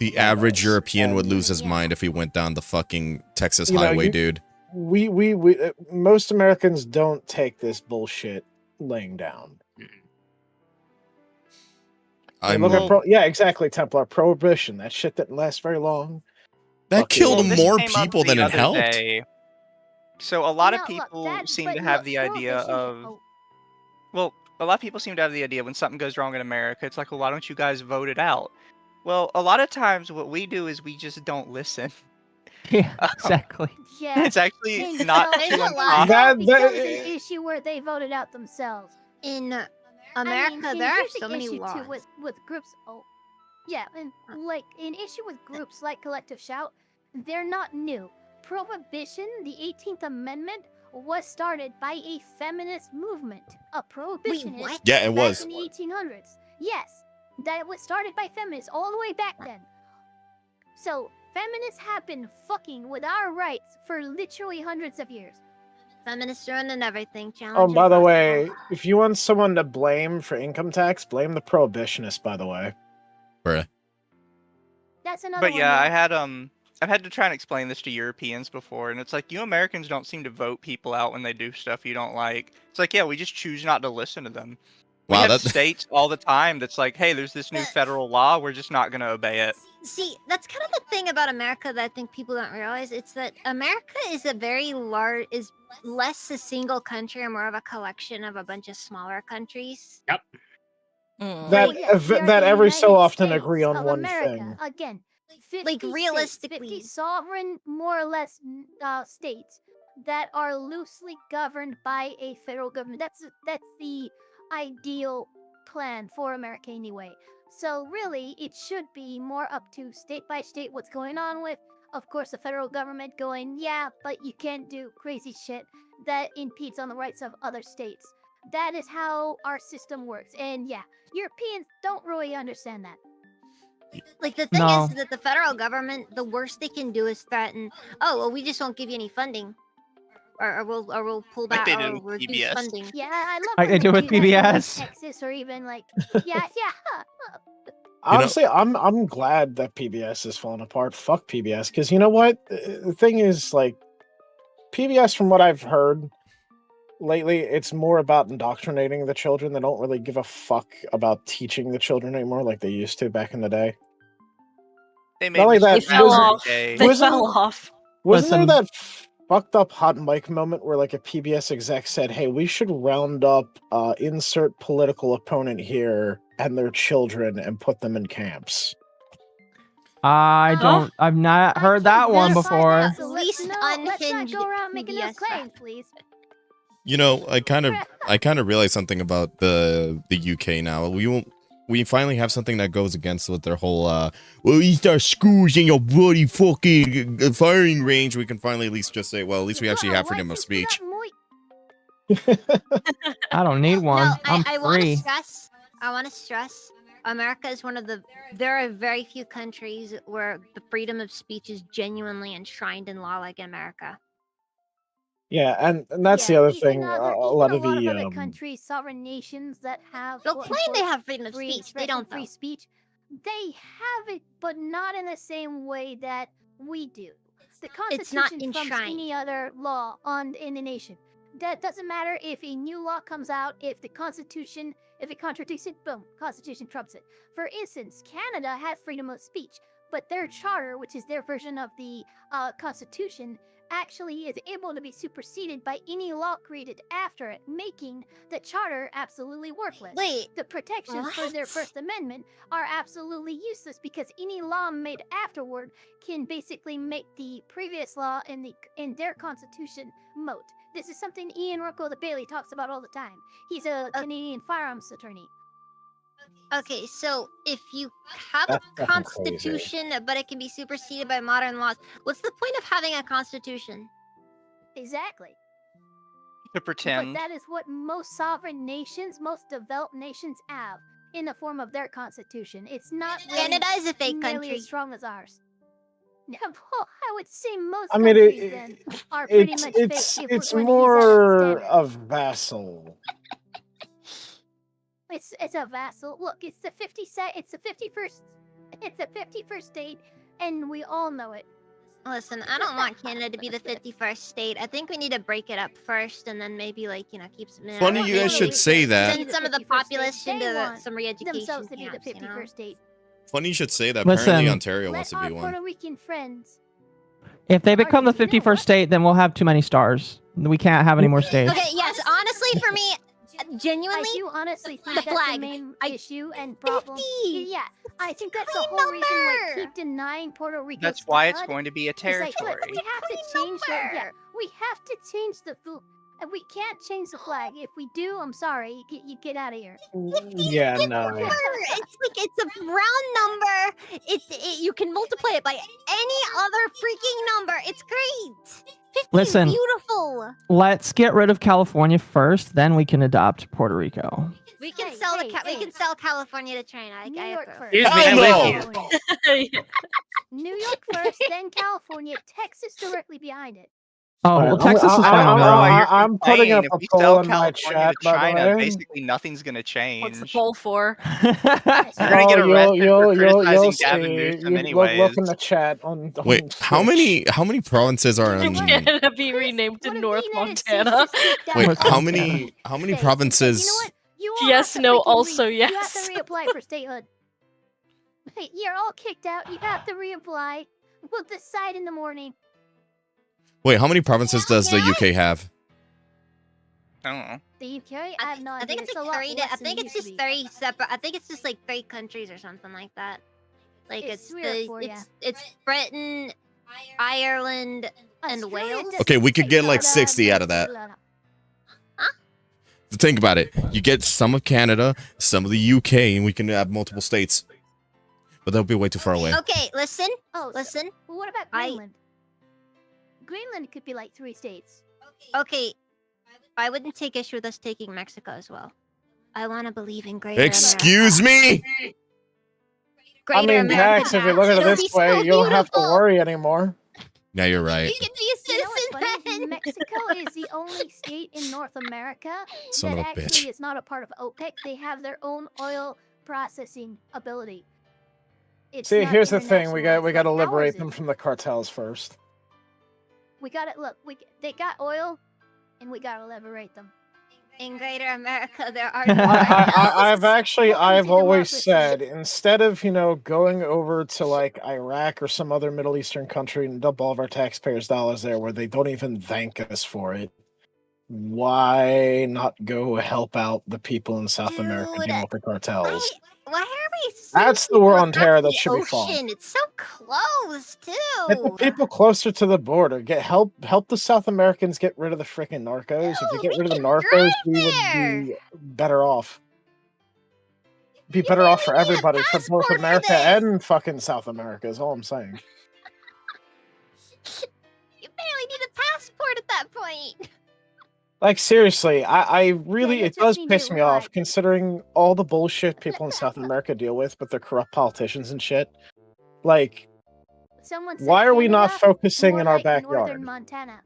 The average European would lose his mind if he went down the fucking Texas You know, highway, dude. most Americans don't take this bullshit laying down. I mean, I'm look at yeah, exactly. Templar Prohibition. That shit didn't last very long. that killed Fucking- This more came up people the than it other helped. day. So a lot of No, look, people that- seem but to have look, the idea Prohibition- of. oh, Well, a lot of people seem to have the idea when something goes wrong in America, it's like, well, why don't you guys vote it out? Well, a lot of times what we do is we just don't listen. Yeah, exactly. yeah. It's actually And not there's too a lot- impossible. That- becomes that- an issue where they voted out themselves. In I America, mean, and there are here's so the many issue laws. too with groups. Oh, yeah, and like an issue with groups like Collective Shout, they're not new. Prohibition, the 18th Amendment, was started by a feminist movement, a prohibitionist. what? Yeah, it back was. in the 1800s. Yes, that was started by feminists all the way back then. So feminists have been fucking with our rights for literally hundreds of years. Feminists ruining everything. Oh, Challenge by the impossible. way, if you want someone to blame for income tax, blame the prohibitionists. By the way, Bruh. That's another But one. yeah, yeah. I've had to try and explain this to Europeans before, and it's like, you Americans don't seem to vote people out when they do stuff you don't like. It's like, yeah, we just choose not to listen to them. We Wow, have that states all the time that's like, hey, there's this new federal law, we're just not gonna obey it. See, that's kind of the thing about America that I think people don't realize. It's that America is a very large, is less a single country and more of a collection of a bunch of smaller countries. Yep. Mm. that Well, yes, we are that the every so United often States agree on of one America. thing. Again, 50 Like, states, realistically. 50 sovereign, more or less, states that are loosely governed by a federal government. That's the ideal plan for America anyway. So really, it should be more up to state by state what's going on with, of course, the federal government going, yeah, but you can't do crazy shit that impedes on the rights of other states. That is how our system works. And yeah, Europeans don't really understand that. Like, the thing No. is that the federal government, the worst they can do is threaten, oh, well, we just won't give you any funding. Or we'll pull Like back they or did we'll with reduce PBS. funding. Yeah, I love Like when they do with that for, like, PBS. Texas or even like, yeah. Honestly, I'm glad that PBS is falling apart. Fuck PBS, because you know what? The thing is, like, PBS, from what I've heard lately, it's more about indoctrinating the children. They don't really give a fuck about teaching the children anymore like they used to back in the day. They Not only Mr. that, They fell wasn't- off. Day. They Wasn't- fell off. Wasn't Listen. there that fucked up hot mic moment where like a PBS exec said, "Hey, we should round up insert political opponent here and their children and put them in camps." I don't. I've not heard that one before. So Least let's not unhinged go around making those PBS claims, please. You know, I kind of realized something about the UK now. We finally have something that goes against with their whole well, you start schools in your bloody fucking firing range. We can finally at least just say, well, at least we actually have freedom of speech. I don't need one. No, I'm I want to free. stress. I want to stress. America is one of the. There are very few countries where the freedom of speech is genuinely enshrined in law, like in America. Yeah, and that's the other thing. In A other, lot of other the countries, sovereign nations that have They'll quote, claim they unquote, have freedom of free speech. They expression, don't, free though. speech. They have it, but not in the same way that we do. The It's not Constitution trumps enshrined. any other law in the nation. That doesn't matter if a new law comes out, if the Constitution, if it contradicts it, boom, Constitution trumps it. For instance, Canada has freedom of speech, but their charter, which is their version of the Constitution, actually is able to be superseded by any law created after it, making the charter absolutely worthless. Wait, The protections for their what? First Amendment are absolutely useless because any law made afterward can basically make the previous law in their constitution moot. This is something Ian Rocco the Bailey talks about all the time. He's a Canadian firearms attorney. Okay, so if you have That's a fucking crazy. constitution, but it can be superseded by modern laws, what's the point of having a constitution? Exactly. To pretend. But that is what most sovereign nations, most developed nations have in the form of their constitution. It's not really Canada is a fake nearly country. as strong as ours. Yeah, well, I would say most I mean, countries then are pretty much fake. it's if we're it's going to use that as a more standard. of vassal. It's a vassal. Look, it's the 51st state, and we all know it. Listen, I don't want Canada to be the 51st state. I think we need to break it up first, and then maybe keep some. Funny you guys should say that. Send some of the populace into some re-education themselves to be the camps, you know? 51st state. Funny you should say that. Listen. Apparently Ontario Let wants to our be one. Puerto Rican friends. If they become the You know 51st what? state, then we'll have too many stars. We can't have any more states. Okay, yes, honestly, for me, genuinely, I do honestly think the that's flag. the main issue and problem. 50. Yeah, I think that's the great whole reason number. keep denying Puerto Rico. That's why it's going to be a It's like, territory. look, we have to change the we have to change the we can't change the flag. If we do, I'm sorry, you get out of here. Yeah, no. It's a round number. You can multiply it by any other freaking number. It's great. 50 Listen. is beautiful. Let's get rid of California first, then we can adopt Puerto Rico. We can Hey, sell hey, we can hey. sell California to China. New I York approve. first. Excuse me, Hell I'm no. with you. New York first, then California. Texas directly behind it. Oh, well, Alright, Texas is I fine don't on know their why own. you're I'm putting up complaining. a If we poll sell in my California chat, to by the China, way. basically nothing's gonna change. What's the poll for? You're gonna get arrested for criticizing Gavin Newsom You look anyways. in the chat on Wait, how Twitch. many provinces are You in? know what? Canada be Chris, renamed what to if North the United States Montana? just kicked out Wait, all how the many how many states and said, provinces? You know what? You all Yes, have to no, freaking also You have yes. to reapply for statehood. Hey, you're all kicked out. You have to reapply. We'll decide in the morning. Wait, how many provinces does the UK have? I don't know. The UK, I have no idea. I think it's a like lot 30. less I than think it it's used to just be. 30 separate. I think it's just like 3 countries or something like that. Like It's it's 3 or 4, it's Britain, Ireland, and Australia Wales. doesn't Okay, we could take get like blah, 60 blah, out of that. blah, blah. Think about it. You get some of Canada, some of the UK, and we can have multiple states. But that'll be way too far away. Okay, listen. Oh, Listen. Well, what about I- Greenland? Greenland could be like 3 states. Okay, I wouldn't take issue with us taking Mexico as well. I want to believe in greater Excuse America. me? Greater I mean, America Jax, if you look at it It'll be this way, so you don't have to beautiful. worry anymore. Yeah, you're right. You can be a You know what's citizen funny? then. Mexico is the only state in North America Son that of a actually bitch. is not a part of OPEC. They have their own oil processing ability. It's See, not here's the thing: we got to internationalized like liberate ours them is. from the cartels first. We got to look. They got oil, and we got to liberate them. In greater America, there are I've Welcome to always democracy. said, instead of going over to like Iraq or some other Middle Eastern country and dump all of our taxpayers' dollars there where they don't even thank us for it, why not go help out the people in South America Dude, dealing with the cartels? Why are we? That's the sending war people on terror across that the should be fought. ocean? It's so close Get the too. people closer to the border. Help the South Americans get rid of the freaking narcos. If you Dude, get we rid of the can narcos, drive we would there. be better off. Be You better off for barely need a everybody, for both passport for America this. and fucking South America. Is all I'm saying. You barely need a passport at that point. Like seriously, I really you it just does need piss to me off relax. considering all the bullshit people in South America deal with their corrupt politicians and shit. Like, Someone said why are we not Canada, focusing more in our like backyard? Northern Montana.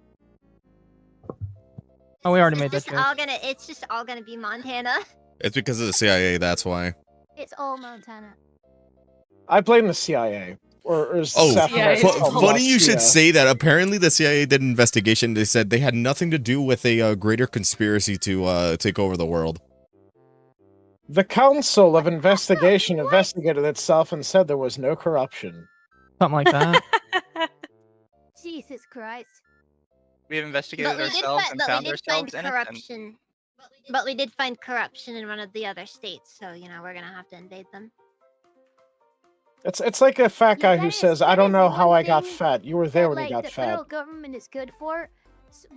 Oh, we already made that It's joke. all gonna. It's just all gonna be Montana. It's because of the CIA, that's why. It's all Montana. I blame the CIA. Or Oh, South CIA America. is It's called funny you should Mosstia. say that. Apparently, the CIA did an investigation. They said they had nothing to do with a greater conspiracy to take over the world. The Council of Investigation investigated itself and said there was no corruption. Something like that. Jesus Christ. We have investigated But we did ourselves find, and but we found did find ourselves innocent. corruption. But we did find corruption in one of the other states, so we're gonna have to invade them. It's like a fat Yeah, guy who that is- says, that "I don't is know how one I got thing fat." You were there that, when he like, got the fat. federal government is good for.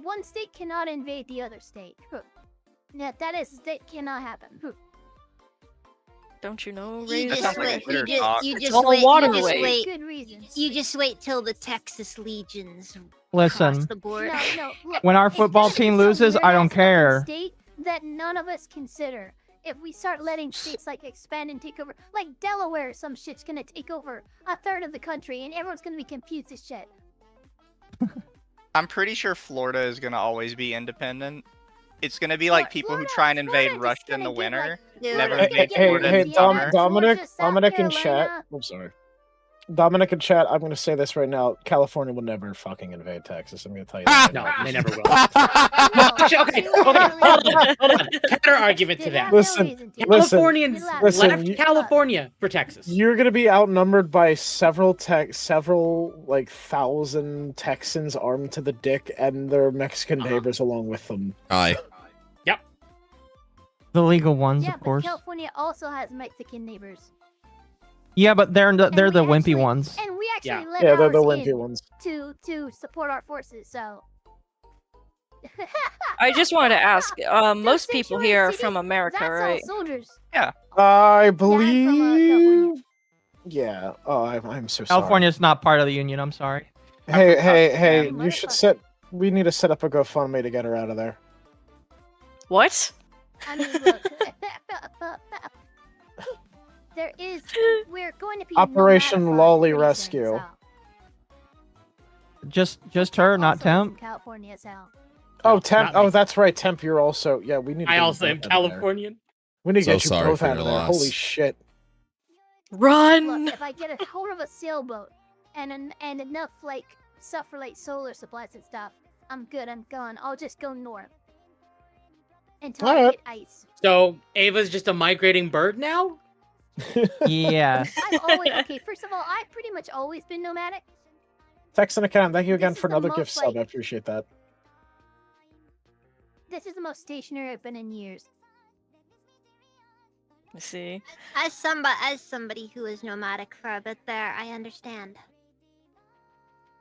One state cannot invade the other state. Yeah, that cannot happen. Don't you know, You Razor? That just sounds like wait. Twitter You talk. just, you It's just all wait. You waterway. just wait. Good reasons. You just wait till the Texas legions cross Listen, the border. No. Look, when our it's football gonna be team some loses, I don't weird-ass fucking care. State that none of us consider. If we start letting states like expand and take over, like Delaware, some shit's gonna take over a third of the country, and everyone's gonna be confused as shit. I'm pretty sure Florida is gonna always be independent. It's gonna be like people who try and invade Florida's Russia just in the gonna get, winter. like, Dude, Never Hey, invade hey, Florida hey, in the summer. Dominic, Georgia, South Dominic in chat. Carolina. I'm sorry. Dominic in chat, I'm going to say this right now. California will never fucking invade Texas. I'm going to tell you Ah! that. No, they never will. No, Okay. Hold on. Counter argument to Did that. have no Listen, reason to. Californians listen, left you- California for Texas. You're going to be outnumbered by several like 1,000 Texans armed to the dick and their Mexican neighbors along with them. Aye. The legal ones, Yeah, of but course. California also has Mexican neighbors. Yeah, but they're the we wimpy actually- ones. And we actually Yeah. let Yeah, they're ours the wimpy in ones. to support our forces, so... I just wanted to ask. Most people sanctuary here are cities, from America, That's right? all soldiers. I California. believe... Yeah. Oh, I'm so sorry. California's not part of the union. I'm sorry. Hey, man. you should set... We need to set up a GoFundMe to get her out of there. What? I mean, look... there is... We're going to be... Operation nomadified Lolly pretty Rescue. soon, Just so. her, not Also lives in Temp. California, so... Oh, No, Temp. not me. Oh, that's right. Temp, you're also... Yeah, we need to I get you also am both out of there. Californian. We need to So get you sorry both for out your of there. loss. Holy shit. Run! Look, if I get a hold of a sailboat and enough like stuff for like solar supplies and stuff, I'm good. I'm gone. I'll just go north until I Alright. hit ice. So Ava's just a migrating bird now? Yeah. I've always okay. First of all, I've pretty much always been nomadic. Texan account, thank you again This is for the another most, gift sub. like- I appreciate that. This is the most stationary I've been in years. I see. As somebody who is nomadic for a bit there, I understand.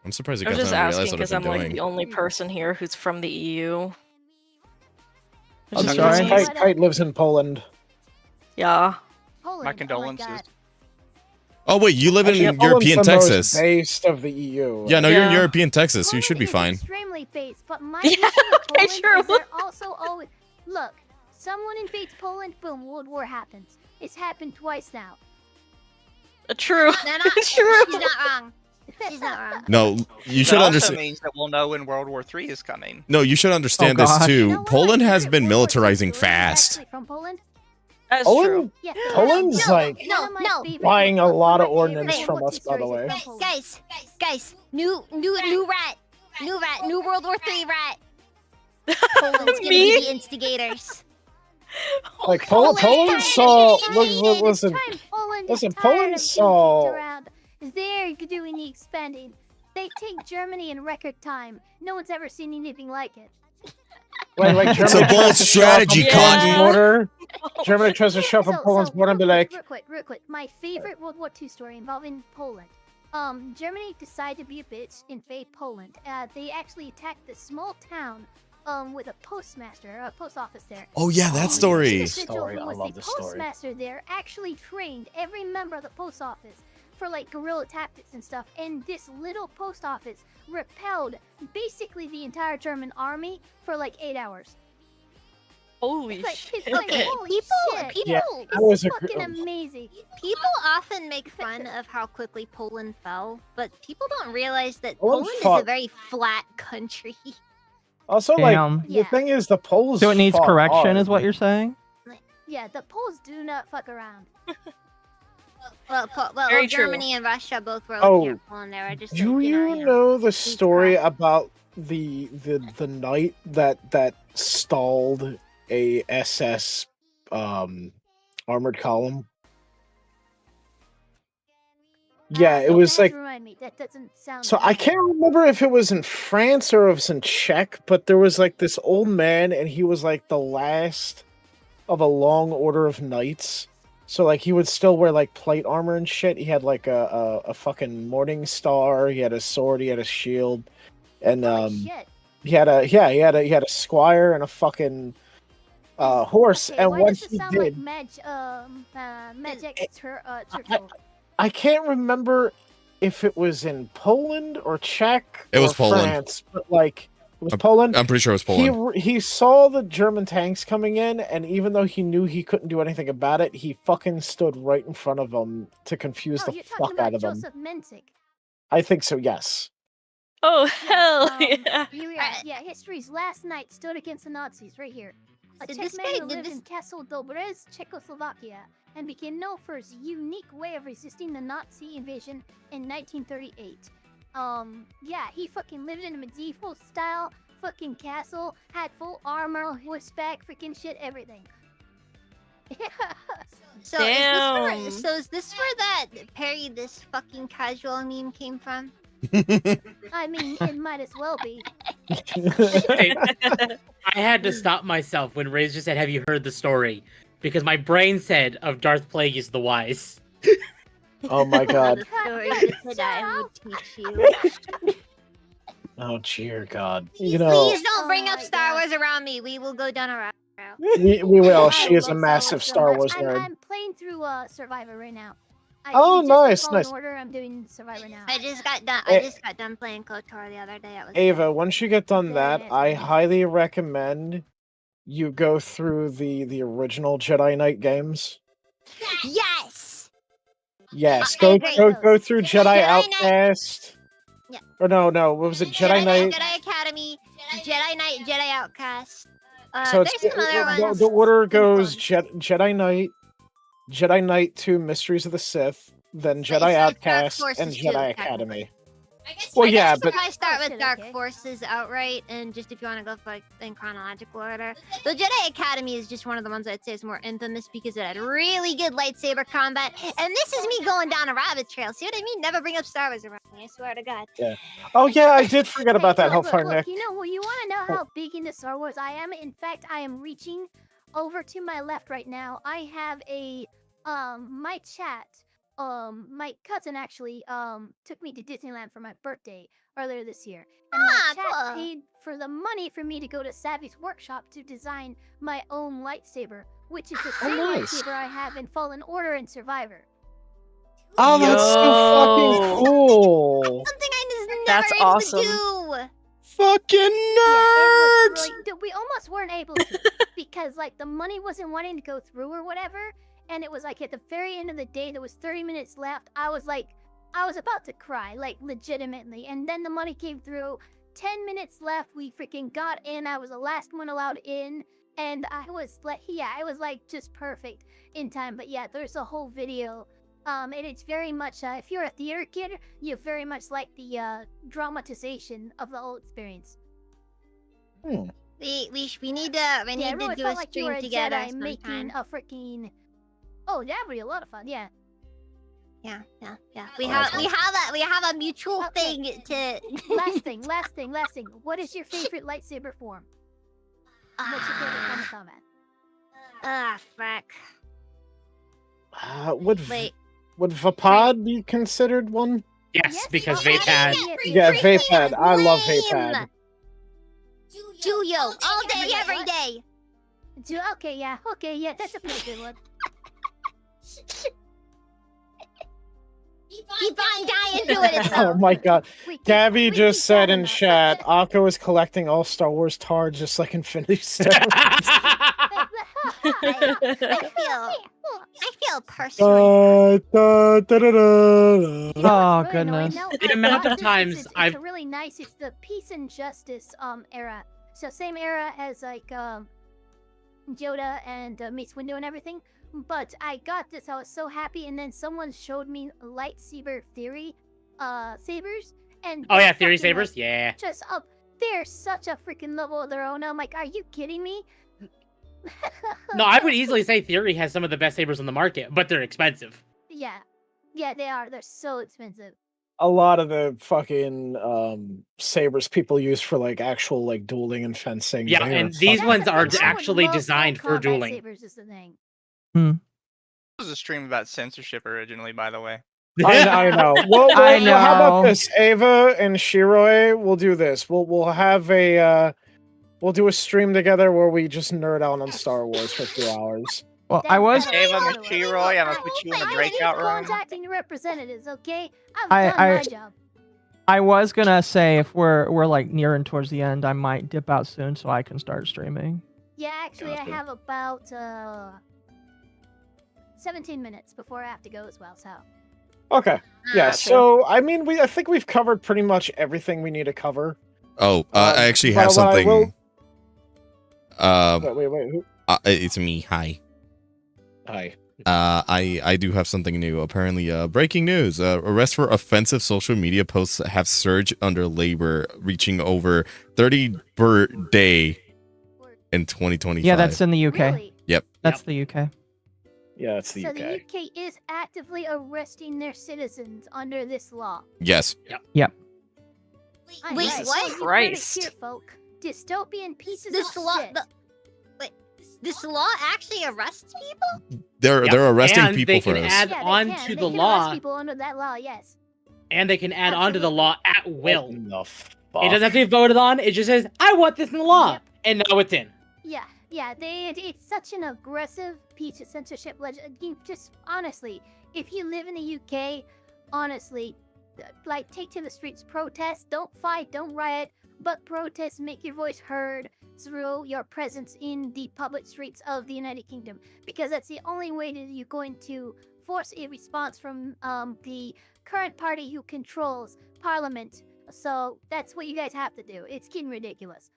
I'm surprised you I was guys just haven't realized asking what because I've I'm been like doing. the only person here who's from the EU. I'm Which is sorry. really- Kite lives in Poland. Yeah. Poland. My Oh condolences. God. Oh wait, you live in Actually, Poland's European the most Texas. based of the EU. Yeah, no, you're in Yeah. European Texas. You Poland should be is fine. Extremely based, but my Yeah, issue with okay, Poland true. is they're also always look. Someone invades Poland, boom, World War happens. It's happened twice now. True. They're not, True. She's not wrong. She's not wrong. No, you should That also understand. means that we'll know when World War III is coming. No, you should understand Oh, this gosh. too. You know what? Poland My has favorite been World War II militarizing story is fast. actually from Poland. That's Poland, true. Yes. Poland's No, like no, One of my no. favorite- buying a one of lot my of favorite ordnance World from War us, II by the stories is way. from Poland. Guys, new rat, new World War III rat. Poland's gonna Me? be the instigators. Like Poland- Poland saw. Time, Listen, time, Poland listen, is tired Poland of being kicked saw- around. They're doing the expanding. They take Germany in record time. No one's ever seen anything like it. like It's Germany a bold tries to show up on strategy, Poland's Cotton. border. Germany tries to show up on So- Poland's so, border and be like, real quick. My favorite World War II story involving Poland. Germany decided to be a bitch, invade Poland. They actually attacked this small town, with a postmaster, a post office there. Oh yeah, that This story. individual Story, who I was love the this story. postmaster there actually trained every member of the post office for like guerrilla tactics and stuff. And this little post office repelled basically the entire German army for like 8 hours. Holy Like, shit. it's like, Okay, holy people, shit. people, Yeah. It's That was a fucking gr- amazing. people often make fun of how quickly Poland fell, but people don't realize that Poland Poland is fought- a very flat country. also like Damn. the Yeah. thing is the Poles. So it needs fought correction, hard. is what you're saying? Yeah, the Poles do not fuck around. Well, Very true. Germany and Russia both wrote Oh, here Poland. They were just Do like, you you know the be story proud. about the knight that stalled a SS armored column? Yeah, it You was have like to remind me. That doesn't sound. so I can't remember if it was in France or if it was in Czech, but there was like this old man and he was like the last of a long order of knights. So like he would still wear like plate armor and shit. He had like a fucking morning star, he had a sword, he had a shield, and Holy shit. he had a squire and a fucking horse. Okay, And why what does it he sound did, like Magic Turtle? I can't remember if it was in Poland or Czech It was or Poland. France, but like it was Poland. I'm pretty sure it was Poland. He saw the German tanks coming in, and even though he knew he couldn't do anything about it, he fucking stood right in front of them to confuse Oh, the you're talking fuck about out of them. Joseph Menzik. I think so. Yes. Oh hell yeah. Here we are. Yeah, history's last knight stood against the Nazis right here. A Did Czech this man guy- who did lived this- in Castle Dobrez, Czechoslovakia, and became known for his unique way of resisting the Nazi invasion in 1938. Yeah, he fucking lived in a medieval style fucking castle, had full armor, horseback, freaking shit, everything. So Damn. is this where that Perry this fucking casual meme came from? I mean, it might as well be. Hey, I had to stop myself when Razor said, "Have you heard the story?" Because my brain said of Darth Plagueis the Wise. Oh my god. The story that I would teach you. Oh dear god. Please, You know, please don't Oh bring up my Star God. Wars around me. We will go down a rabbit trail. we will. I She is a love massive so Star much. Wars nerd. I'm playing through Survivor right now. Oh, we just did nice, Fallen nice. Order. I'm doing Survivor now. I just got done. Eh. I just got done playing KOTOR the other day. That was Ava, once you get done Very that, nice, I very nice. highly recommend you go through the original Jedi Knight games. Yes. Yes, I go agree. go through Jedi Jedi Knight- Outcast. Yeah. Or no, what was it? Jedi Knight. Jedi Academy, Jedi Knight, Jedi Outcast. So it's There's some other ones. the order goes Influence. Jedi Knight, Jedi Knight 2 Mysteries of the Sith, then It's Jedi Dark Outcast, and Forces too, Jedi technically. Academy. Well, Well, yeah, I but I start Oh, with shit, Dark okay. Forces outright, and just if you want to go for like in chronological order, the Jedi Academy is just one of the ones I'd say is more infamous because it had really good lightsaber combat. And this is me going down a rabbit trail. See what I mean? Never bring up Star Wars around me. I swear to God. oh yeah, I did forget about that. Look, Hellfire look, Nick. you know, well, you want to know how big into Star Wars I am? In fact, I am reaching over to my left right now. I have a my chat. My cousin actually took me to Disneyland for my birthday earlier this year, and my Ah, chat cool. paid for the money for me to go to Savvy's workshop to design my own lightsaber, which is the Oh, same nice. lightsaber I have in Fallen Order and Survivor. Oh, that's so Yo. fucking cool. Something I was never That's able awesome. to do. Fucking Yeah, it nerds. was really, dude, we almost weren't able to because like the money wasn't wanting to go through or whatever, and it was like at the very end of the day there was 30 minutes left. I was about to cry, like legitimately, and then the money came through. 10 minutes left. We freaking got in. I was the last one allowed in, and I was like, yeah, it was like just perfect in time. But yeah, there's a whole video. And it's very much, if you're a theater kid, you very much like the dramatization of the whole experience. We need to Yeah, do it a really felt like you were stream a together Jedi making sometime. a freaking. Oh, that would be a lot of fun. Yeah. Yeah. Oh, We that's have a mutual Okay. thing to. last thing. What is your favorite lightsaber form? What's your favorite form of combat? Ah, fuck. Wait. Would Vapad be considered one? Yes, because oh, Vapad. yes, Yeah, yes. Vapad. I love Lame. Vapad. Juyo, all day, every What? day. Okay, yeah, that's a pretty good one. Keep on dying to it. It's Oh my god. We keep- Gabby we just keep said talking in about chat, it. Akko is collecting all Star Wars tards just like Infinity Stones. I feel personal. Da, da, da, da, da. You know what's Oh, really annoying goodness. now? The I amount got of this, times it's I've- a really nice. It's the peace and justice era. So same era as like Yoda and Mace Windu and everything. But I got this. I was so happy, and then someone showed me lightsaber theory sabers. And Oh they're yeah, theory fucking, like, sabers. Yeah. just up. They're such a freaking level of their own. I'm like, are you kidding me? No, I would easily say theory has some of the best sabers on the market, but they're expensive. Yeah, they are. They're so expensive. A lot of the fucking sabers people use for like actual like dueling and fencing. Yeah, they are and these fucking ones are expensive. actually I would love designed full for combat dueling. Sabers is the thing. This was a stream about censorship originally, by the way. I know. Well, I how about know. this? Ava and Shiroi, we'll do this. We'll have a we'll do a stream together where we just nerd out on Star Wars for 2 hours. Well, I was Ava, Totally. Miss Sheroy, I'm gonna put you in a I breakout keep room. contacting the representatives, okay? I've I- done I- my job. I was gonna say if we're like nearing towards the end, I might dip out soon so I can start streaming. Yeah, actually, I Gotcha. have about 17 minutes before I have to go as well. So Okay. Yeah. Gotcha. So I mean, I think we've covered pretty much everything we need to cover. Oh, I actually but have what I something. will- Wait. Who? It's me. Hi. Hi. I do have something new. Apparently, breaking news. Arrests for offensive social media posts have surged under labor, reaching over 30 per day in 2025. Yeah, that's in the UK. Really? Yep. That's the UK. Yeah, it's the So UK. the UK is actively arresting their citizens under this law. Yes. I Wait, know. what? You've heard it Christ. here, folk. Dystopian pieces This of law, shit. this law actually arrests people? They're Yep. arresting And people they for can this. add Yeah, they on can. to They the can law, arrest people under that law, yes. and they can add on to the law at will. What the It doesn't have fuck? to be voted on. It just says, "I want this in the law," Yep. and now it's in. Yeah, it's such an aggressive piece of censorship. You just honestly, if you live in the UK, honestly, like take to the streets, protest. Don't fight, don't riot, but protest. Make your voice heard through your presence in the public streets of the United Kingdom, because that's the only way that you're going to force a response from the current party who controls Parliament. So that's what you guys have to do. It's getting ridiculous.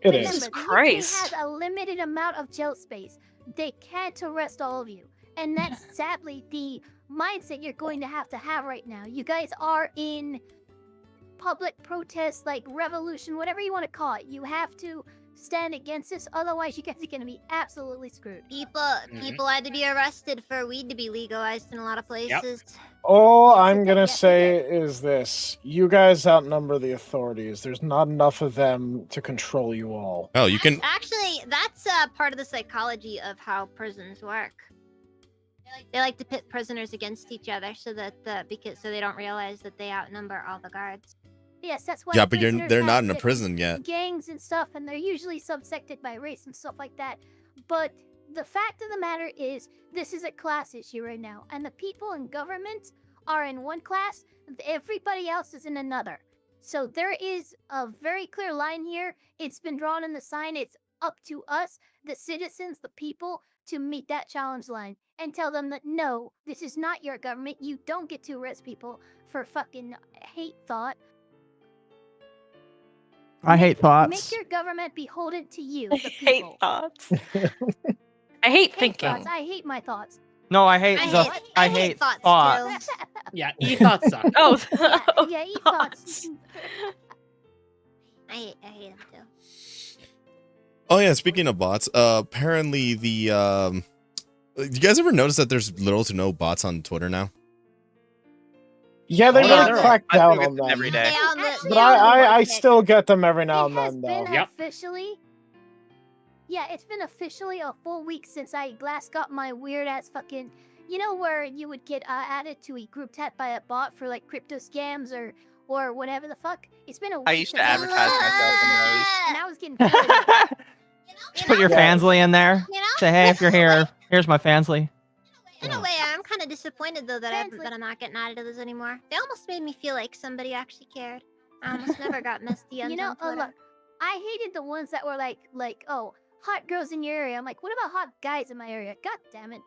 It Remember, is. the Christ. UK has a limited amount of jail space. They can't arrest all of you. And that's sadly the mindset you're going to have right now. You guys are in public protest, like revolution, whatever you want to call it. You have to stand against this, otherwise you guys are going to be absolutely screwed. People had to be arrested for weed to be legalized in a lot of places. All Yes, I'm gonna yes, say is this: you guys outnumber the authorities. There's not enough of them to control you all. Oh, you can. Actually, that's part of the psychology of how prisons work. They like to pit prisoners against each other so that so they don't realize that they outnumber all the guards. Yes, that's why Yeah, but prisoners they're have not in a different prison yet. gangs and stuff, and they're usually subsected by race and stuff like that. But the fact of the matter is, this is a class issue right now, and the people in government are in one class, everybody else is in another. So there is a very clear line here. It's been drawn in the sign. It's up to us, the citizens, the people, to meet that challenge line and tell them that no, this is not your government. You don't get to arrest people for fucking hate thought. I hate thoughts. Make your government beholden to you, the hate people. thoughts. I hate thinking. Thoughts. I hate my thoughts. No, I hate I hate thoughts, thoughts. too. Yeah, e-thoughts suck. Oh, Yeah, eat thoughts. I hate them too. Oh yeah, speaking of bots, apparently the you guys ever notice that there's little to no bots on Twitter now? Yeah, they Oh, yeah, really there cracked I down think on it's them. every day. Actually, But on the I one still get them every now and it has then, been though. Yep. officially. Yeah, it's been officially a full week since I last got my weird ass fucking. You know where you would get added to a group chat by a bot for like crypto scams or whatever the fuck. It's been a week. I used to since advertise myself in those. and I was getting. Fed Just put your Yeah. fansly in there. You know? Say, hey, if you're here, here's my fansly. In a way, I'm kind of disappointed though that Translate. I'm not getting added to this anymore. They almost made me feel like somebody actually cared. I almost never got messy You know, on Twitter. look, I hated the ones that were like, oh, hot girls in your area. I'm like, what about hot guys in my area? God damn it.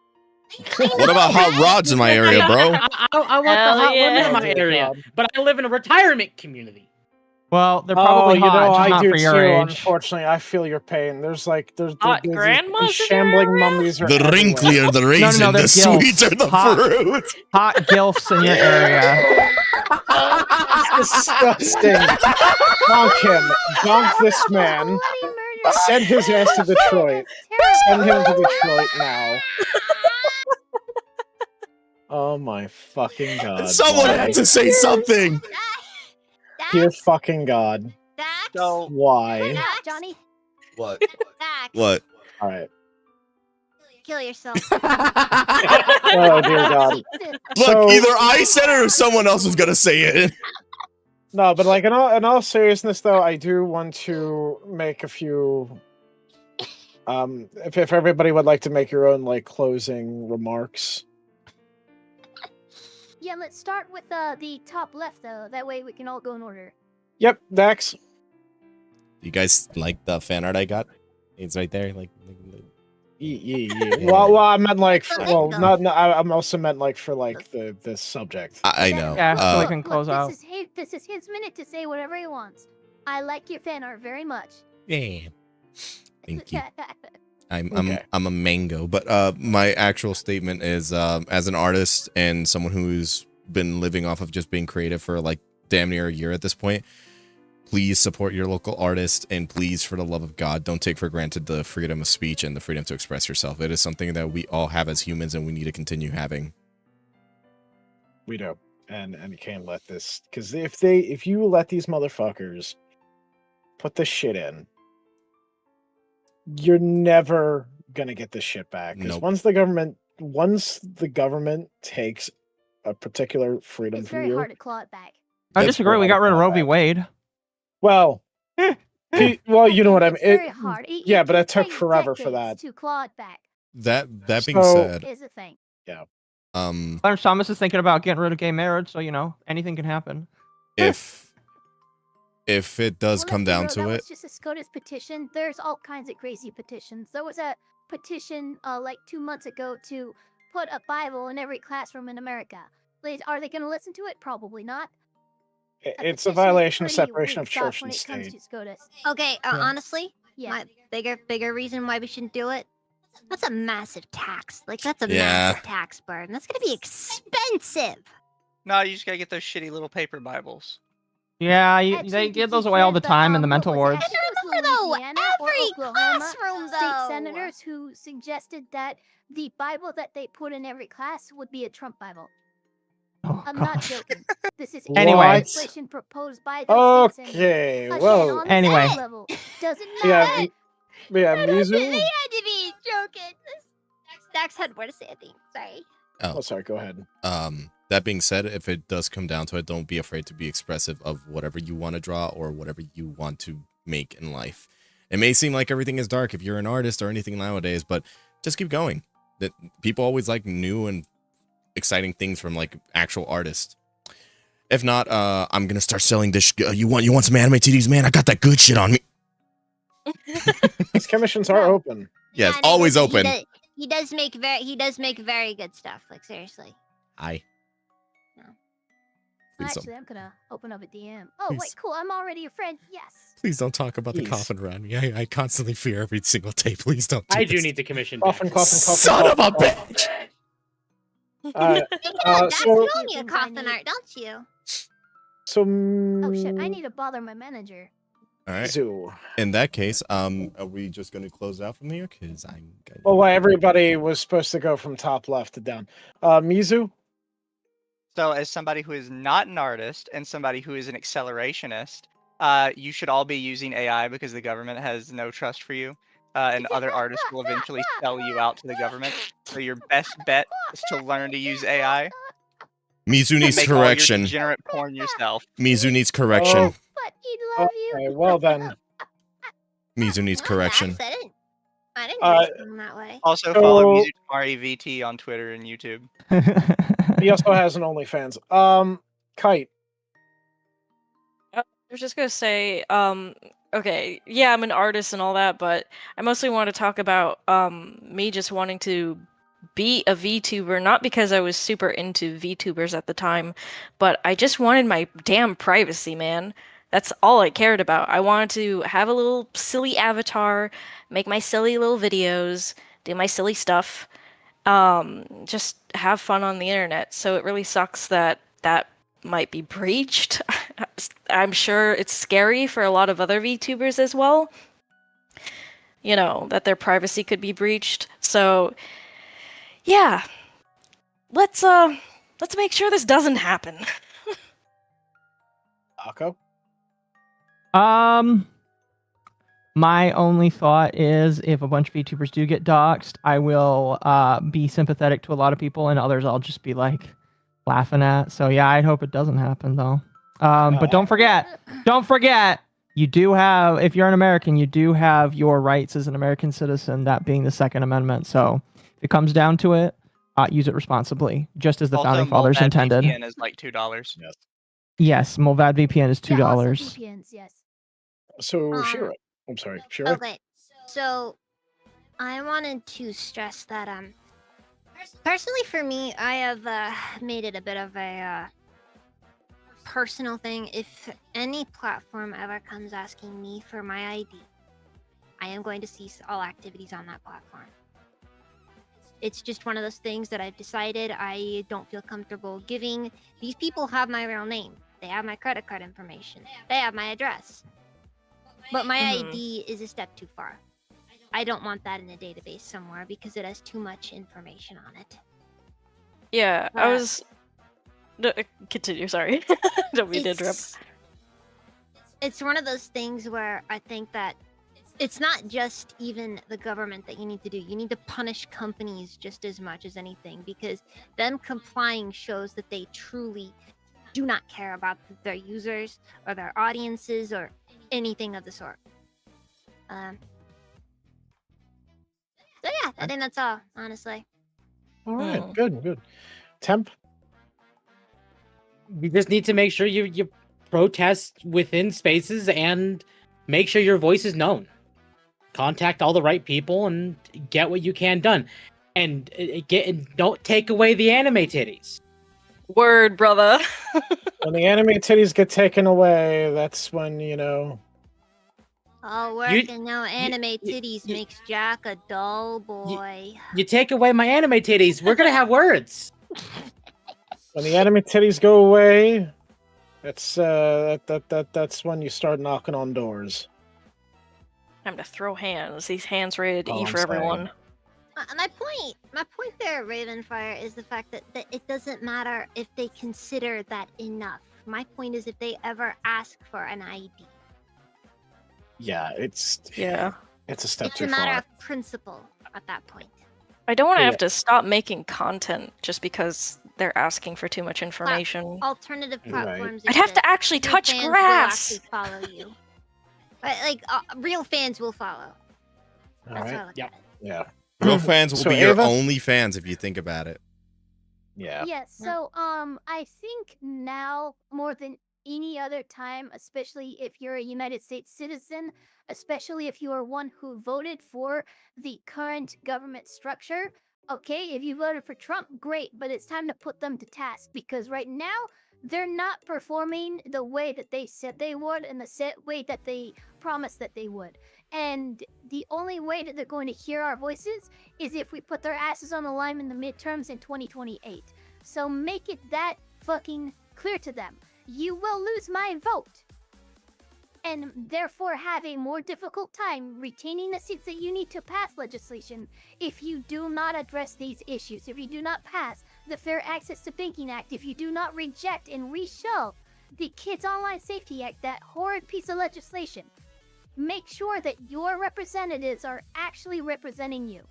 What about hot rods in my area, bro? I want the Hell hot women yeah. in my area, but I live in a retirement community. Well, they're probably you know, hot, just I not do for your too. age. Unfortunately, I feel your pain. There's Hot these grandmas in your shambling area? mummies are The everywhere. wrinklier the raisin, they're the gilfs. sweeter the Hot. fruit. Hot gilfs in your area. Disgusting. Bonk him. Bonk this man. Bloody murder. Send his ass to Detroit. Send him to Detroit now. Oh my fucking god. Someone Why? had to say something. Dear fucking god. Dax, So Why? Not Johnny. What? Dax, What? Alright. kill yourself. Oh dear god. Look, So- either I said it or someone else was gonna say it. No, but like in all seriousness though, I do want to make a few if everybody would like to make your own like closing remarks. Yeah, let's start with the top left though. That way we can all go in order. Yep, Dax. You guys like the fan art I got? It's right there. Like Yeah. Well, I meant like, not. I also meant like for like the subject. I know. Yeah, so we Uh, can close Look, out. This is his minute to say whatever he wants. I like your fan art very much. yeah. Thank you. Okay. I'm a mango, but my actual statement is as an artist and someone who's been living off of just being creative for like damn near a year at this point, please support your local artist, and please, for the love of God, don't take for granted the freedom of speech and the freedom to express yourself. It is something that we all have as humans, and we need to continue having. We do. And you can't let this, because if you let these motherfuckers put this shit in, you're never gonna get this shit back. Because Nope. once the government takes a particular freedom It's from very you, hard to claw it back. I It's disagree. We got rid of hard. Roe v. Wade. well, well, you know what I mean. It's very hard. Yeah, but it took takes forever for decades that. to claw it back. That being So- said, Is a thing. Clarence Thomas is thinking about getting rid of gay marriage, so anything can happen. if it does Well, come let's be down real, to that it, was just a SCOTUS petition. There's all kinds of crazy petitions. There was a petition like 2 months ago to put a Bible in every classroom in America. Are they going to listen to it? Probably not. It's a petition is violation of pretty separation of weak stuff church when and it comes state. to SCOTUS. Okay, honestly, Yeah. my bigger reason why we shouldn't do it. That's a massive tax. Like that's a Yeah. massive tax burden. That's gonna be expensive. No, you just gotta get those shitty little paper Bibles. Yeah, Actually, they did give you those away hear all the time in the what mental was it? wards. Actually, it was Though, Louisiana or every Oklahoma classroom, state though. senators who suggested that the Bible that they put in every class would be a Trump Bible. Oh, I'm not gosh. joking. This is Anyway. legislation proposed by those state senators. Okay, Again, well, on the Anyway. state level, doesn't yeah, matter. Mizu. They had to be joking. Dax had more to say, I think. Sorry. Oh, sorry. Go ahead. that being said, if it does come down to it, don't be afraid to be expressive of whatever you want to draw or whatever you want to make in life. It may seem like everything is dark if you're an artist or anything nowadays, but just keep going. That people always like new and exciting things from like actual artists. If not, I'm gonna start selling this. You want some anime TDs, man? I got that good shit on me. These commissions are open. Yes, Yeah, always open. He does make very good stuff. Like seriously. Hi. No. Please don't, Actually, I'm gonna open up a DM. Oh, Please. wait, cool. I'm already a friend. Yes. please don't talk about the Please. coffin around me. I constantly fear every single day. Please don't. I do this. need to commission Coffin, Dax. coffin, coffin. Son of a coffin, bitch. Dax, so- you own your coffin art, don't you? So, Oh shit! I need to bother my manager. All right. Mizu. In that case, are we just gonna close out from here? Cause I'm. Well, why everybody was supposed to go from top left to down. Mizu. So, as somebody who is not an artist and somebody who is an accelerationist, you should all be using AI because the government has no trust for you, and other artists will eventually sell you out to the government. So, your best bet is to learn to use AI. Mizu needs Make all your correction. degenerate porn yourself. Mizu needs correction. Oh. But he'd love you. Okay, well then. Mizu needs No, correction. Dax, I didn't Uh, understand him that way. Also, So- follow Mizutamari VT on Twitter and YouTube. He also has an OnlyFans. Kite. I was just gonna say, okay, yeah, I'm an artist and all that, but I mostly want to talk about me just wanting to be a VTuber, not because I was super into VTubers at the time, but I just wanted my damn privacy, man. That's all I cared about. I wanted to have a little silly avatar, make my silly little videos, do my silly stuff, just have fun on the internet. So it really sucks that that might be breached. I'm sure it's scary for a lot of other VTubers as well. You know, that their privacy could be breached. So yeah. Let's make sure this doesn't happen. Akko. My only thought is if a bunch of VTubers do get doxxed, I will be sympathetic to a lot of people, and others I'll just be like laughing at. So yeah, I'd hope it doesn't happen though. But don't forget, you do have, if you're an American, you do have your rights as an American citizen, that being the Second Amendment. So if it comes down to it, use it responsibly, just as the Also, founding fathers Molvad intended. VPN is like $2. Yes. Yes, Molvad VPN is $2. Yeah, also VPNs, yes. So, Shira. I'm sorry, Shira. Okay, so I wanted to stress that personally for me, I have made it a bit of a personal thing. If any platform ever comes asking me for my ID, I am going to cease all activities on that platform. It's just one of those things that I've decided I don't feel comfortable giving. These people have my real name. They have my credit card information. They have my address. But my ID is a step too far. I don't want that in a database somewhere because it has too much information on it. Yeah, I was... Continue, sorry. Don't mean to interrupt. It's one of those things where I think that it's not just even the government that you need to do. You need to punish companies just as much as anything, because them complying shows that they truly do not care about their users or their audiences or anything of the sort. So yeah, I think that's all, honestly. All right, good. Temp? You just need to make sure you protest within spaces and make sure your voice is known. Contact all the right people and get what you can done. And don't take away the anime titties. Word, brother. When the anime titties get taken away, that's when, you know... All work and no anime titties makes Jack a dull boy. You take away my anime titties, we're gonna have words. When the anime titties go away, that's when you start knocking on doors. Time to throw hands. These hands ready to eat I'm for everyone. My point there, Ravenfire, is the fact that it doesn't matter if they consider that enough. My point is if they ever ask for an ID. Yeah, it's a step It's too a matter far. of principle at that point. I don't want to Yeah. have to stop making content just because they're asking for too much information. Alternative Right. platforms. I'd have to exist. actually Real touch fans grass. Will actually follow you. Like real fans will follow. All That's how I right. look Yep. at it. Yeah. Real fans will So be your Ava? only fans if you think about it. Yeah. Yes. So, I think now more than any other time, especially if you're a United States citizen, especially if you are one who voted for the current government structure. Okay, if you voted for Trump, great, but it's time to put them to task because right now they're not performing the way that they said they would and the way that they promised that they would. And the only way that they're going to hear our voices is if we put their asses on the line in the midterms in 2028. So make it that fucking clear to them. You will lose my vote. And therefore have a more difficult time retaining the seats that you need to pass legislation if you do not address these issues, if you do not pass the Fair Access to Banking Act, if you do not reject and reshelve the Kids Online Safety Act, that horrid piece of legislation. Make sure that your representatives are actually representing you.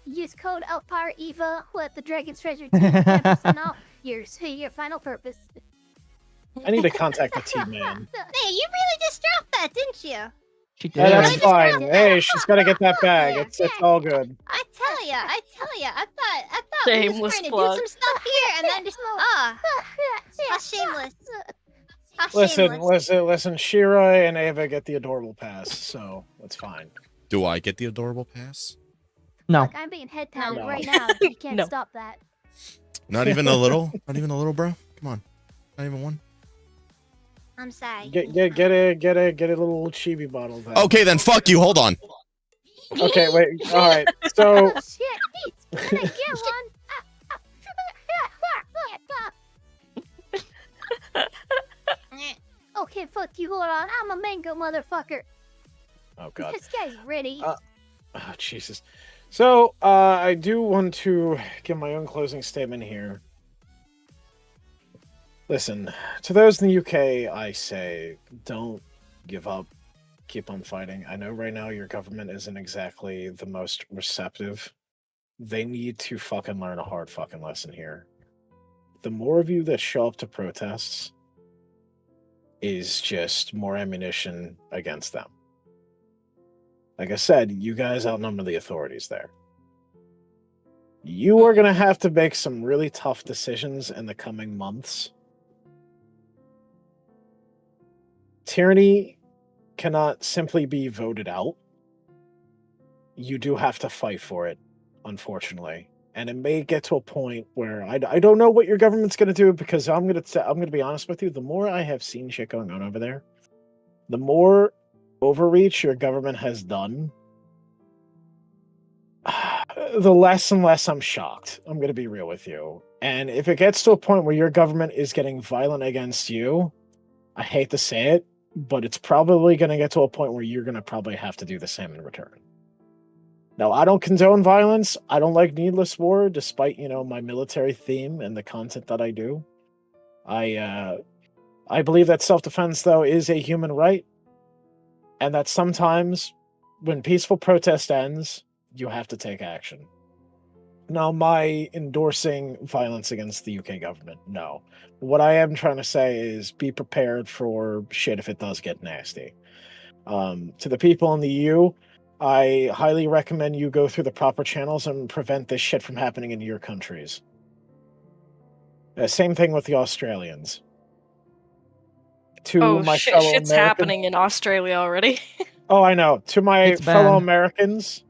Use code ELFPIREEVA at the Dragon's Treasure Team, 10% off your final purpose. I need to contact the team, man. Hey, you really just dropped that, didn't you? She Yeah, did. that's fine. Hey, she's got to get that bag. It's all good. I tell ya, I thought we was Shameless trying to plug. do some stuff here, and then just how shameless. How Listen, shameless. listen. Shira and Ava get the adorable pass, so that's fine. Do I get the adorable pass? No. Look, I'm being head pounded No. right now. You can't No. stop that. Not even a little? Not even a little, bro? Come on. Not even one? I'm sorry. Get a little chibi bottle. Then. Okay, then fuck you. Hold on. Okay, wait. All right. So Oh shit, he's gonna get one. Okay, fuck you, hold on. I'm a mango motherfucker. oh god. This guy's ready. Oh, Jesus. So, I do want to give my own closing statement here. Listen, to those in the UK, I say, don't give up. Keep on fighting. I know right now your government isn't exactly the most receptive. They need to fucking learn a hard fucking lesson here. The more of you that show up to protests is just more ammunition against them. Like I said, you guys outnumber the authorities there. You are going to have to make some really tough decisions in the coming months. Tyranny cannot simply be voted out. You do have to fight for it, unfortunately. And it may get to a point where I don't know what your government's going to do, because I'm going to be honest with you. The more I have seen shit going on over there, the more overreach your government has done, the less and less I'm shocked. I'm going to be real with you. And if it gets to a point where your government is getting violent against you, I hate to say it, but it's probably going to get to a point where you're going to probably have to do the same in return. Now, I don't condone violence. I don't like needless war, despite, my military theme and the content that I do. I believe that self-defense, though, is a human right, and that sometimes when peaceful protest ends, you have to take action. Now, am I endorsing violence against the UK government? No. What I am trying to say is be prepared for shit if it does get nasty. To the people in the EU, I highly recommend you go through the proper channels and prevent this shit from happening in your countries. Same thing with the Australians. To my fellow shit's Americans, happening in Australia already. Oh, I know. To my It's fellow bad. Americans,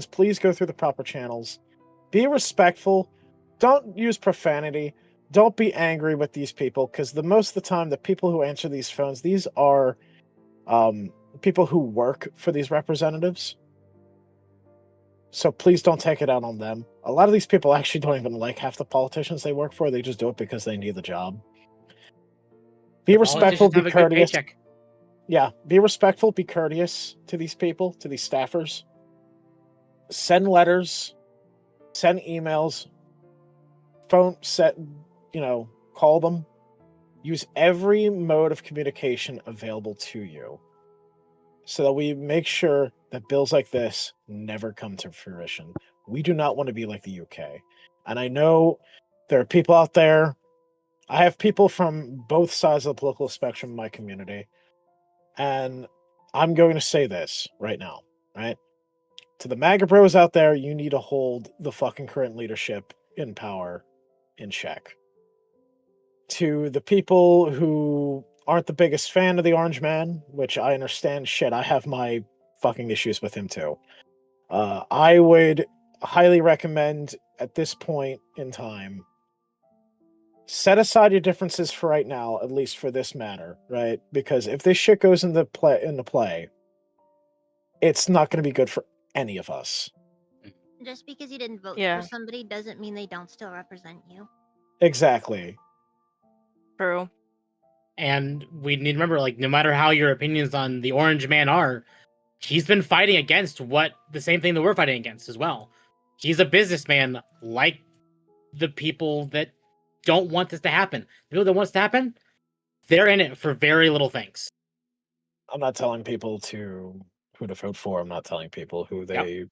please go through the proper channels. Be respectful. Don't use profanity. Don't be angry with these people, because most of the time, the people who answer these phones, these are people who work for these representatives. So please don't take it out on them. A lot of these people actually don't even like half the politicians they work for. They just do it because they need the job. Be respectful, Politicians be have a good courteous. paycheck. Yeah, be respectful, be courteous to these people, to these staffers. Send letters, send emails, call them. Use every mode of communication available to you so that we make sure that bills like this never come to fruition. We do not want to be like the UK. And I know there are people out there. I have people from both sides of the political spectrum in my community. And I'm going to say this right now, right? To the MAGA bros out there, you need to hold the fucking current leadership in power in check. To the people who aren't the biggest fan of the Orange Man, which I understand, shit, I have my fucking issues with him too. I would highly recommend at this point in time, set aside your differences for right now, at least for this matter, right? Because if this shit goes into play, it's not going to be good for any of us. Just because you didn't vote Yeah. for somebody doesn't mean they don't still represent you. Exactly. True. And we need to remember, like, no matter how your opinions on the Orange Man are, he's been fighting against the same thing that we're fighting against as well. He's a businessman like the people that don't want this to happen. The people that want this to happen, they're in it for very little things. I'm not telling people who to vote for. I'm not telling people who they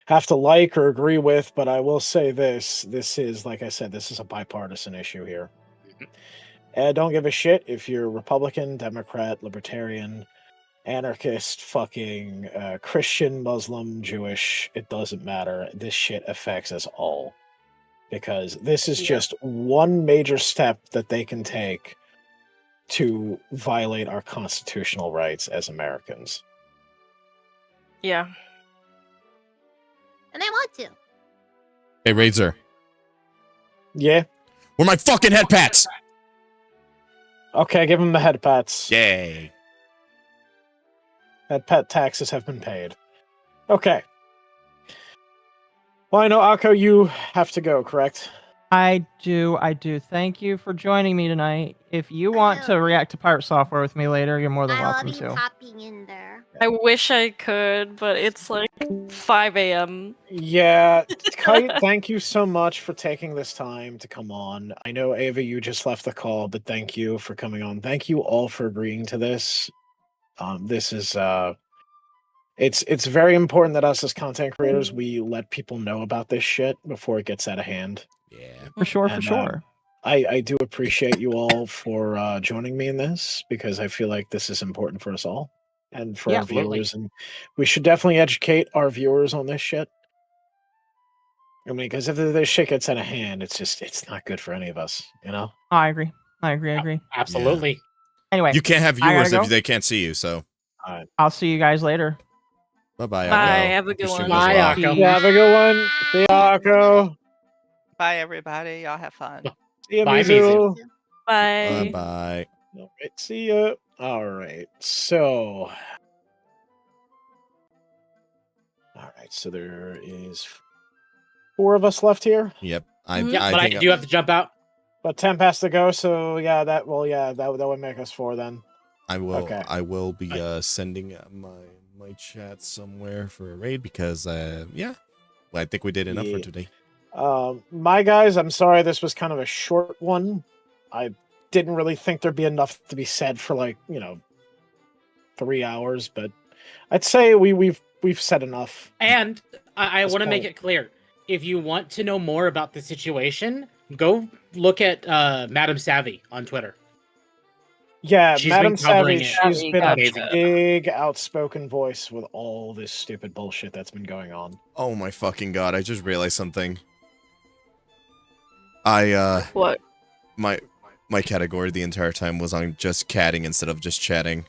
have to like or agree with, but I will say this. This is, like I said, this is a bipartisan issue here. And don't give a shit if you're Republican, Democrat, Libertarian, anarchist, fucking Christian, Muslim, Jewish. It doesn't matter. This shit affects us all. Because this is just one major step that they can take to violate our constitutional rights as Americans. Yeah. And I want to. Hey, Razor. Yeah? Where my fucking head pats? Okay, give him the head pats. Yay. Head pat taxes have been paid. Okay. Well, I know, Akko, you have to go, correct? I do. Thank you for joining me tonight. If you want to react to Pirate Software with me later, you're more than I will welcome be to. popping in there. I wish I could, but it's like 5 a.m. Yeah, Kite, thank you so much for taking this time to come on. I know, Ava, you just left the call, but thank you for coming on. Thank you all for agreeing to this. This is it's very important that us as content creators, we let people know about this shit before it gets out of hand. Yeah. For sure, And, for sure. I do appreciate you all for joining me in this, because I feel like this is important for us all and for our absolutely. viewers, and we should definitely educate our viewers on this shit. I mean, because if this shit gets out of hand, it's not good for any of us, you know? I agree. I agree. Absolutely. Anyway, You can't have I gotta viewers if go. they can't see you, so I'll see you guys later. bye-bye, Bye, Akko. have a Hope good your stream one. goes Bye, well. Akko. Yeah, have a good one. See ya, Akko. Bye, everybody. Y'all have fun. See ya, Bye, Mizu. Mizu. Bye. Bye-bye. All right, see ya. All right. So. All right. So there is 4 of us left here. Yep. Yeah, but I do have to jump out. But 10 past to go. So yeah, that would make us 4 then. I will. Okay. I will be sending my chat somewhere for a raid because yeah, I think we did enough for today. My guys, I'm sorry this was kind of a short one. I didn't really think there'd be enough to be said for 3 hours, but I'd say we've said enough. And I want to make it clear: if you want to know more about the situation, go look at Madam Savvy on Twitter. Yeah, Madam covering Savvy, it. she's been a Amazing. big outspoken voice with all this stupid bullshit that's been going on. Oh my fucking god! I just realized something. What? My category the entire time was on just catting instead of just chatting.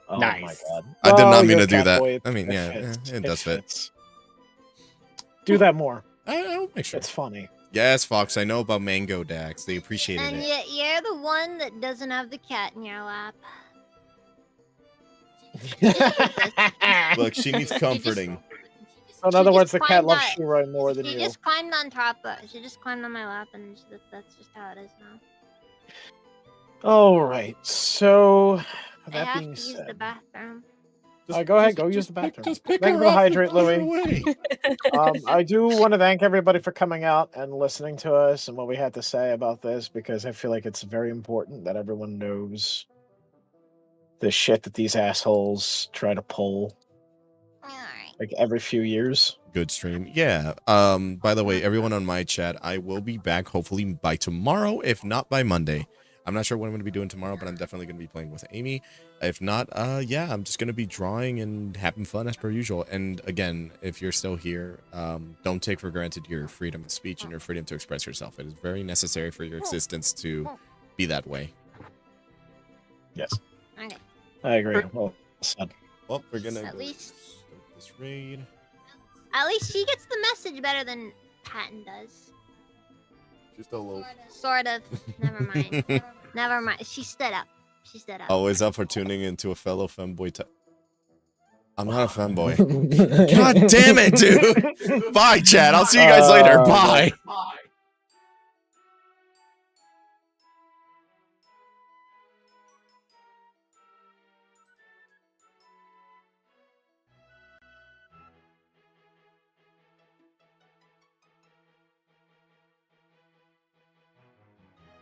Oh Nice. my god! I did not mean you're to do that. CATBOY. I mean, yeah, fits. it does fit. Fits. Do that more. I'll make sure. It's funny. Yes, Fox. I know about Mango Dax. They appreciated And it. yet you're the one that doesn't have the cat in your lap. Look, she needs comforting. So in other words, the cat climbed loves on- Shiroi more than She you. just climbed on top of. She just climbed on my lap, and that's just how it is now. All right. So I that have being to use the said, bathroom. go ahead. Go use the bathroom. Just pick Then her go up hydrate, and put her Louis. away. I do want to thank everybody for coming out and listening to us and what we had to say about this, because I feel like it's very important that everyone knows the shit that these assholes try to pull like every few years. Good stream. Yeah. By the way, everyone on my chat, I will be back hopefully by tomorrow, if not by Monday. I'm not sure what I'm going to be doing tomorrow, but I'm definitely going to be playing with Amy. If not, yeah, I'm just going to be drawing and having fun as per usual. And again, if you're still here, don't take for granted your freedom of speech and your freedom to express yourself. It is very necessary for your existence to be that way. Yes. Okay. I agree. Well said. Well, we're going to At least, this raid. at least she gets the message better than Patton does. Just a little. Sort of. Never mind. Never mind. She stood up. She stood up. Always up for tuning into a fellow femboy. I'm not a femboy. God damn it, dude. Bye, chat. I'll see you guys later. Bye.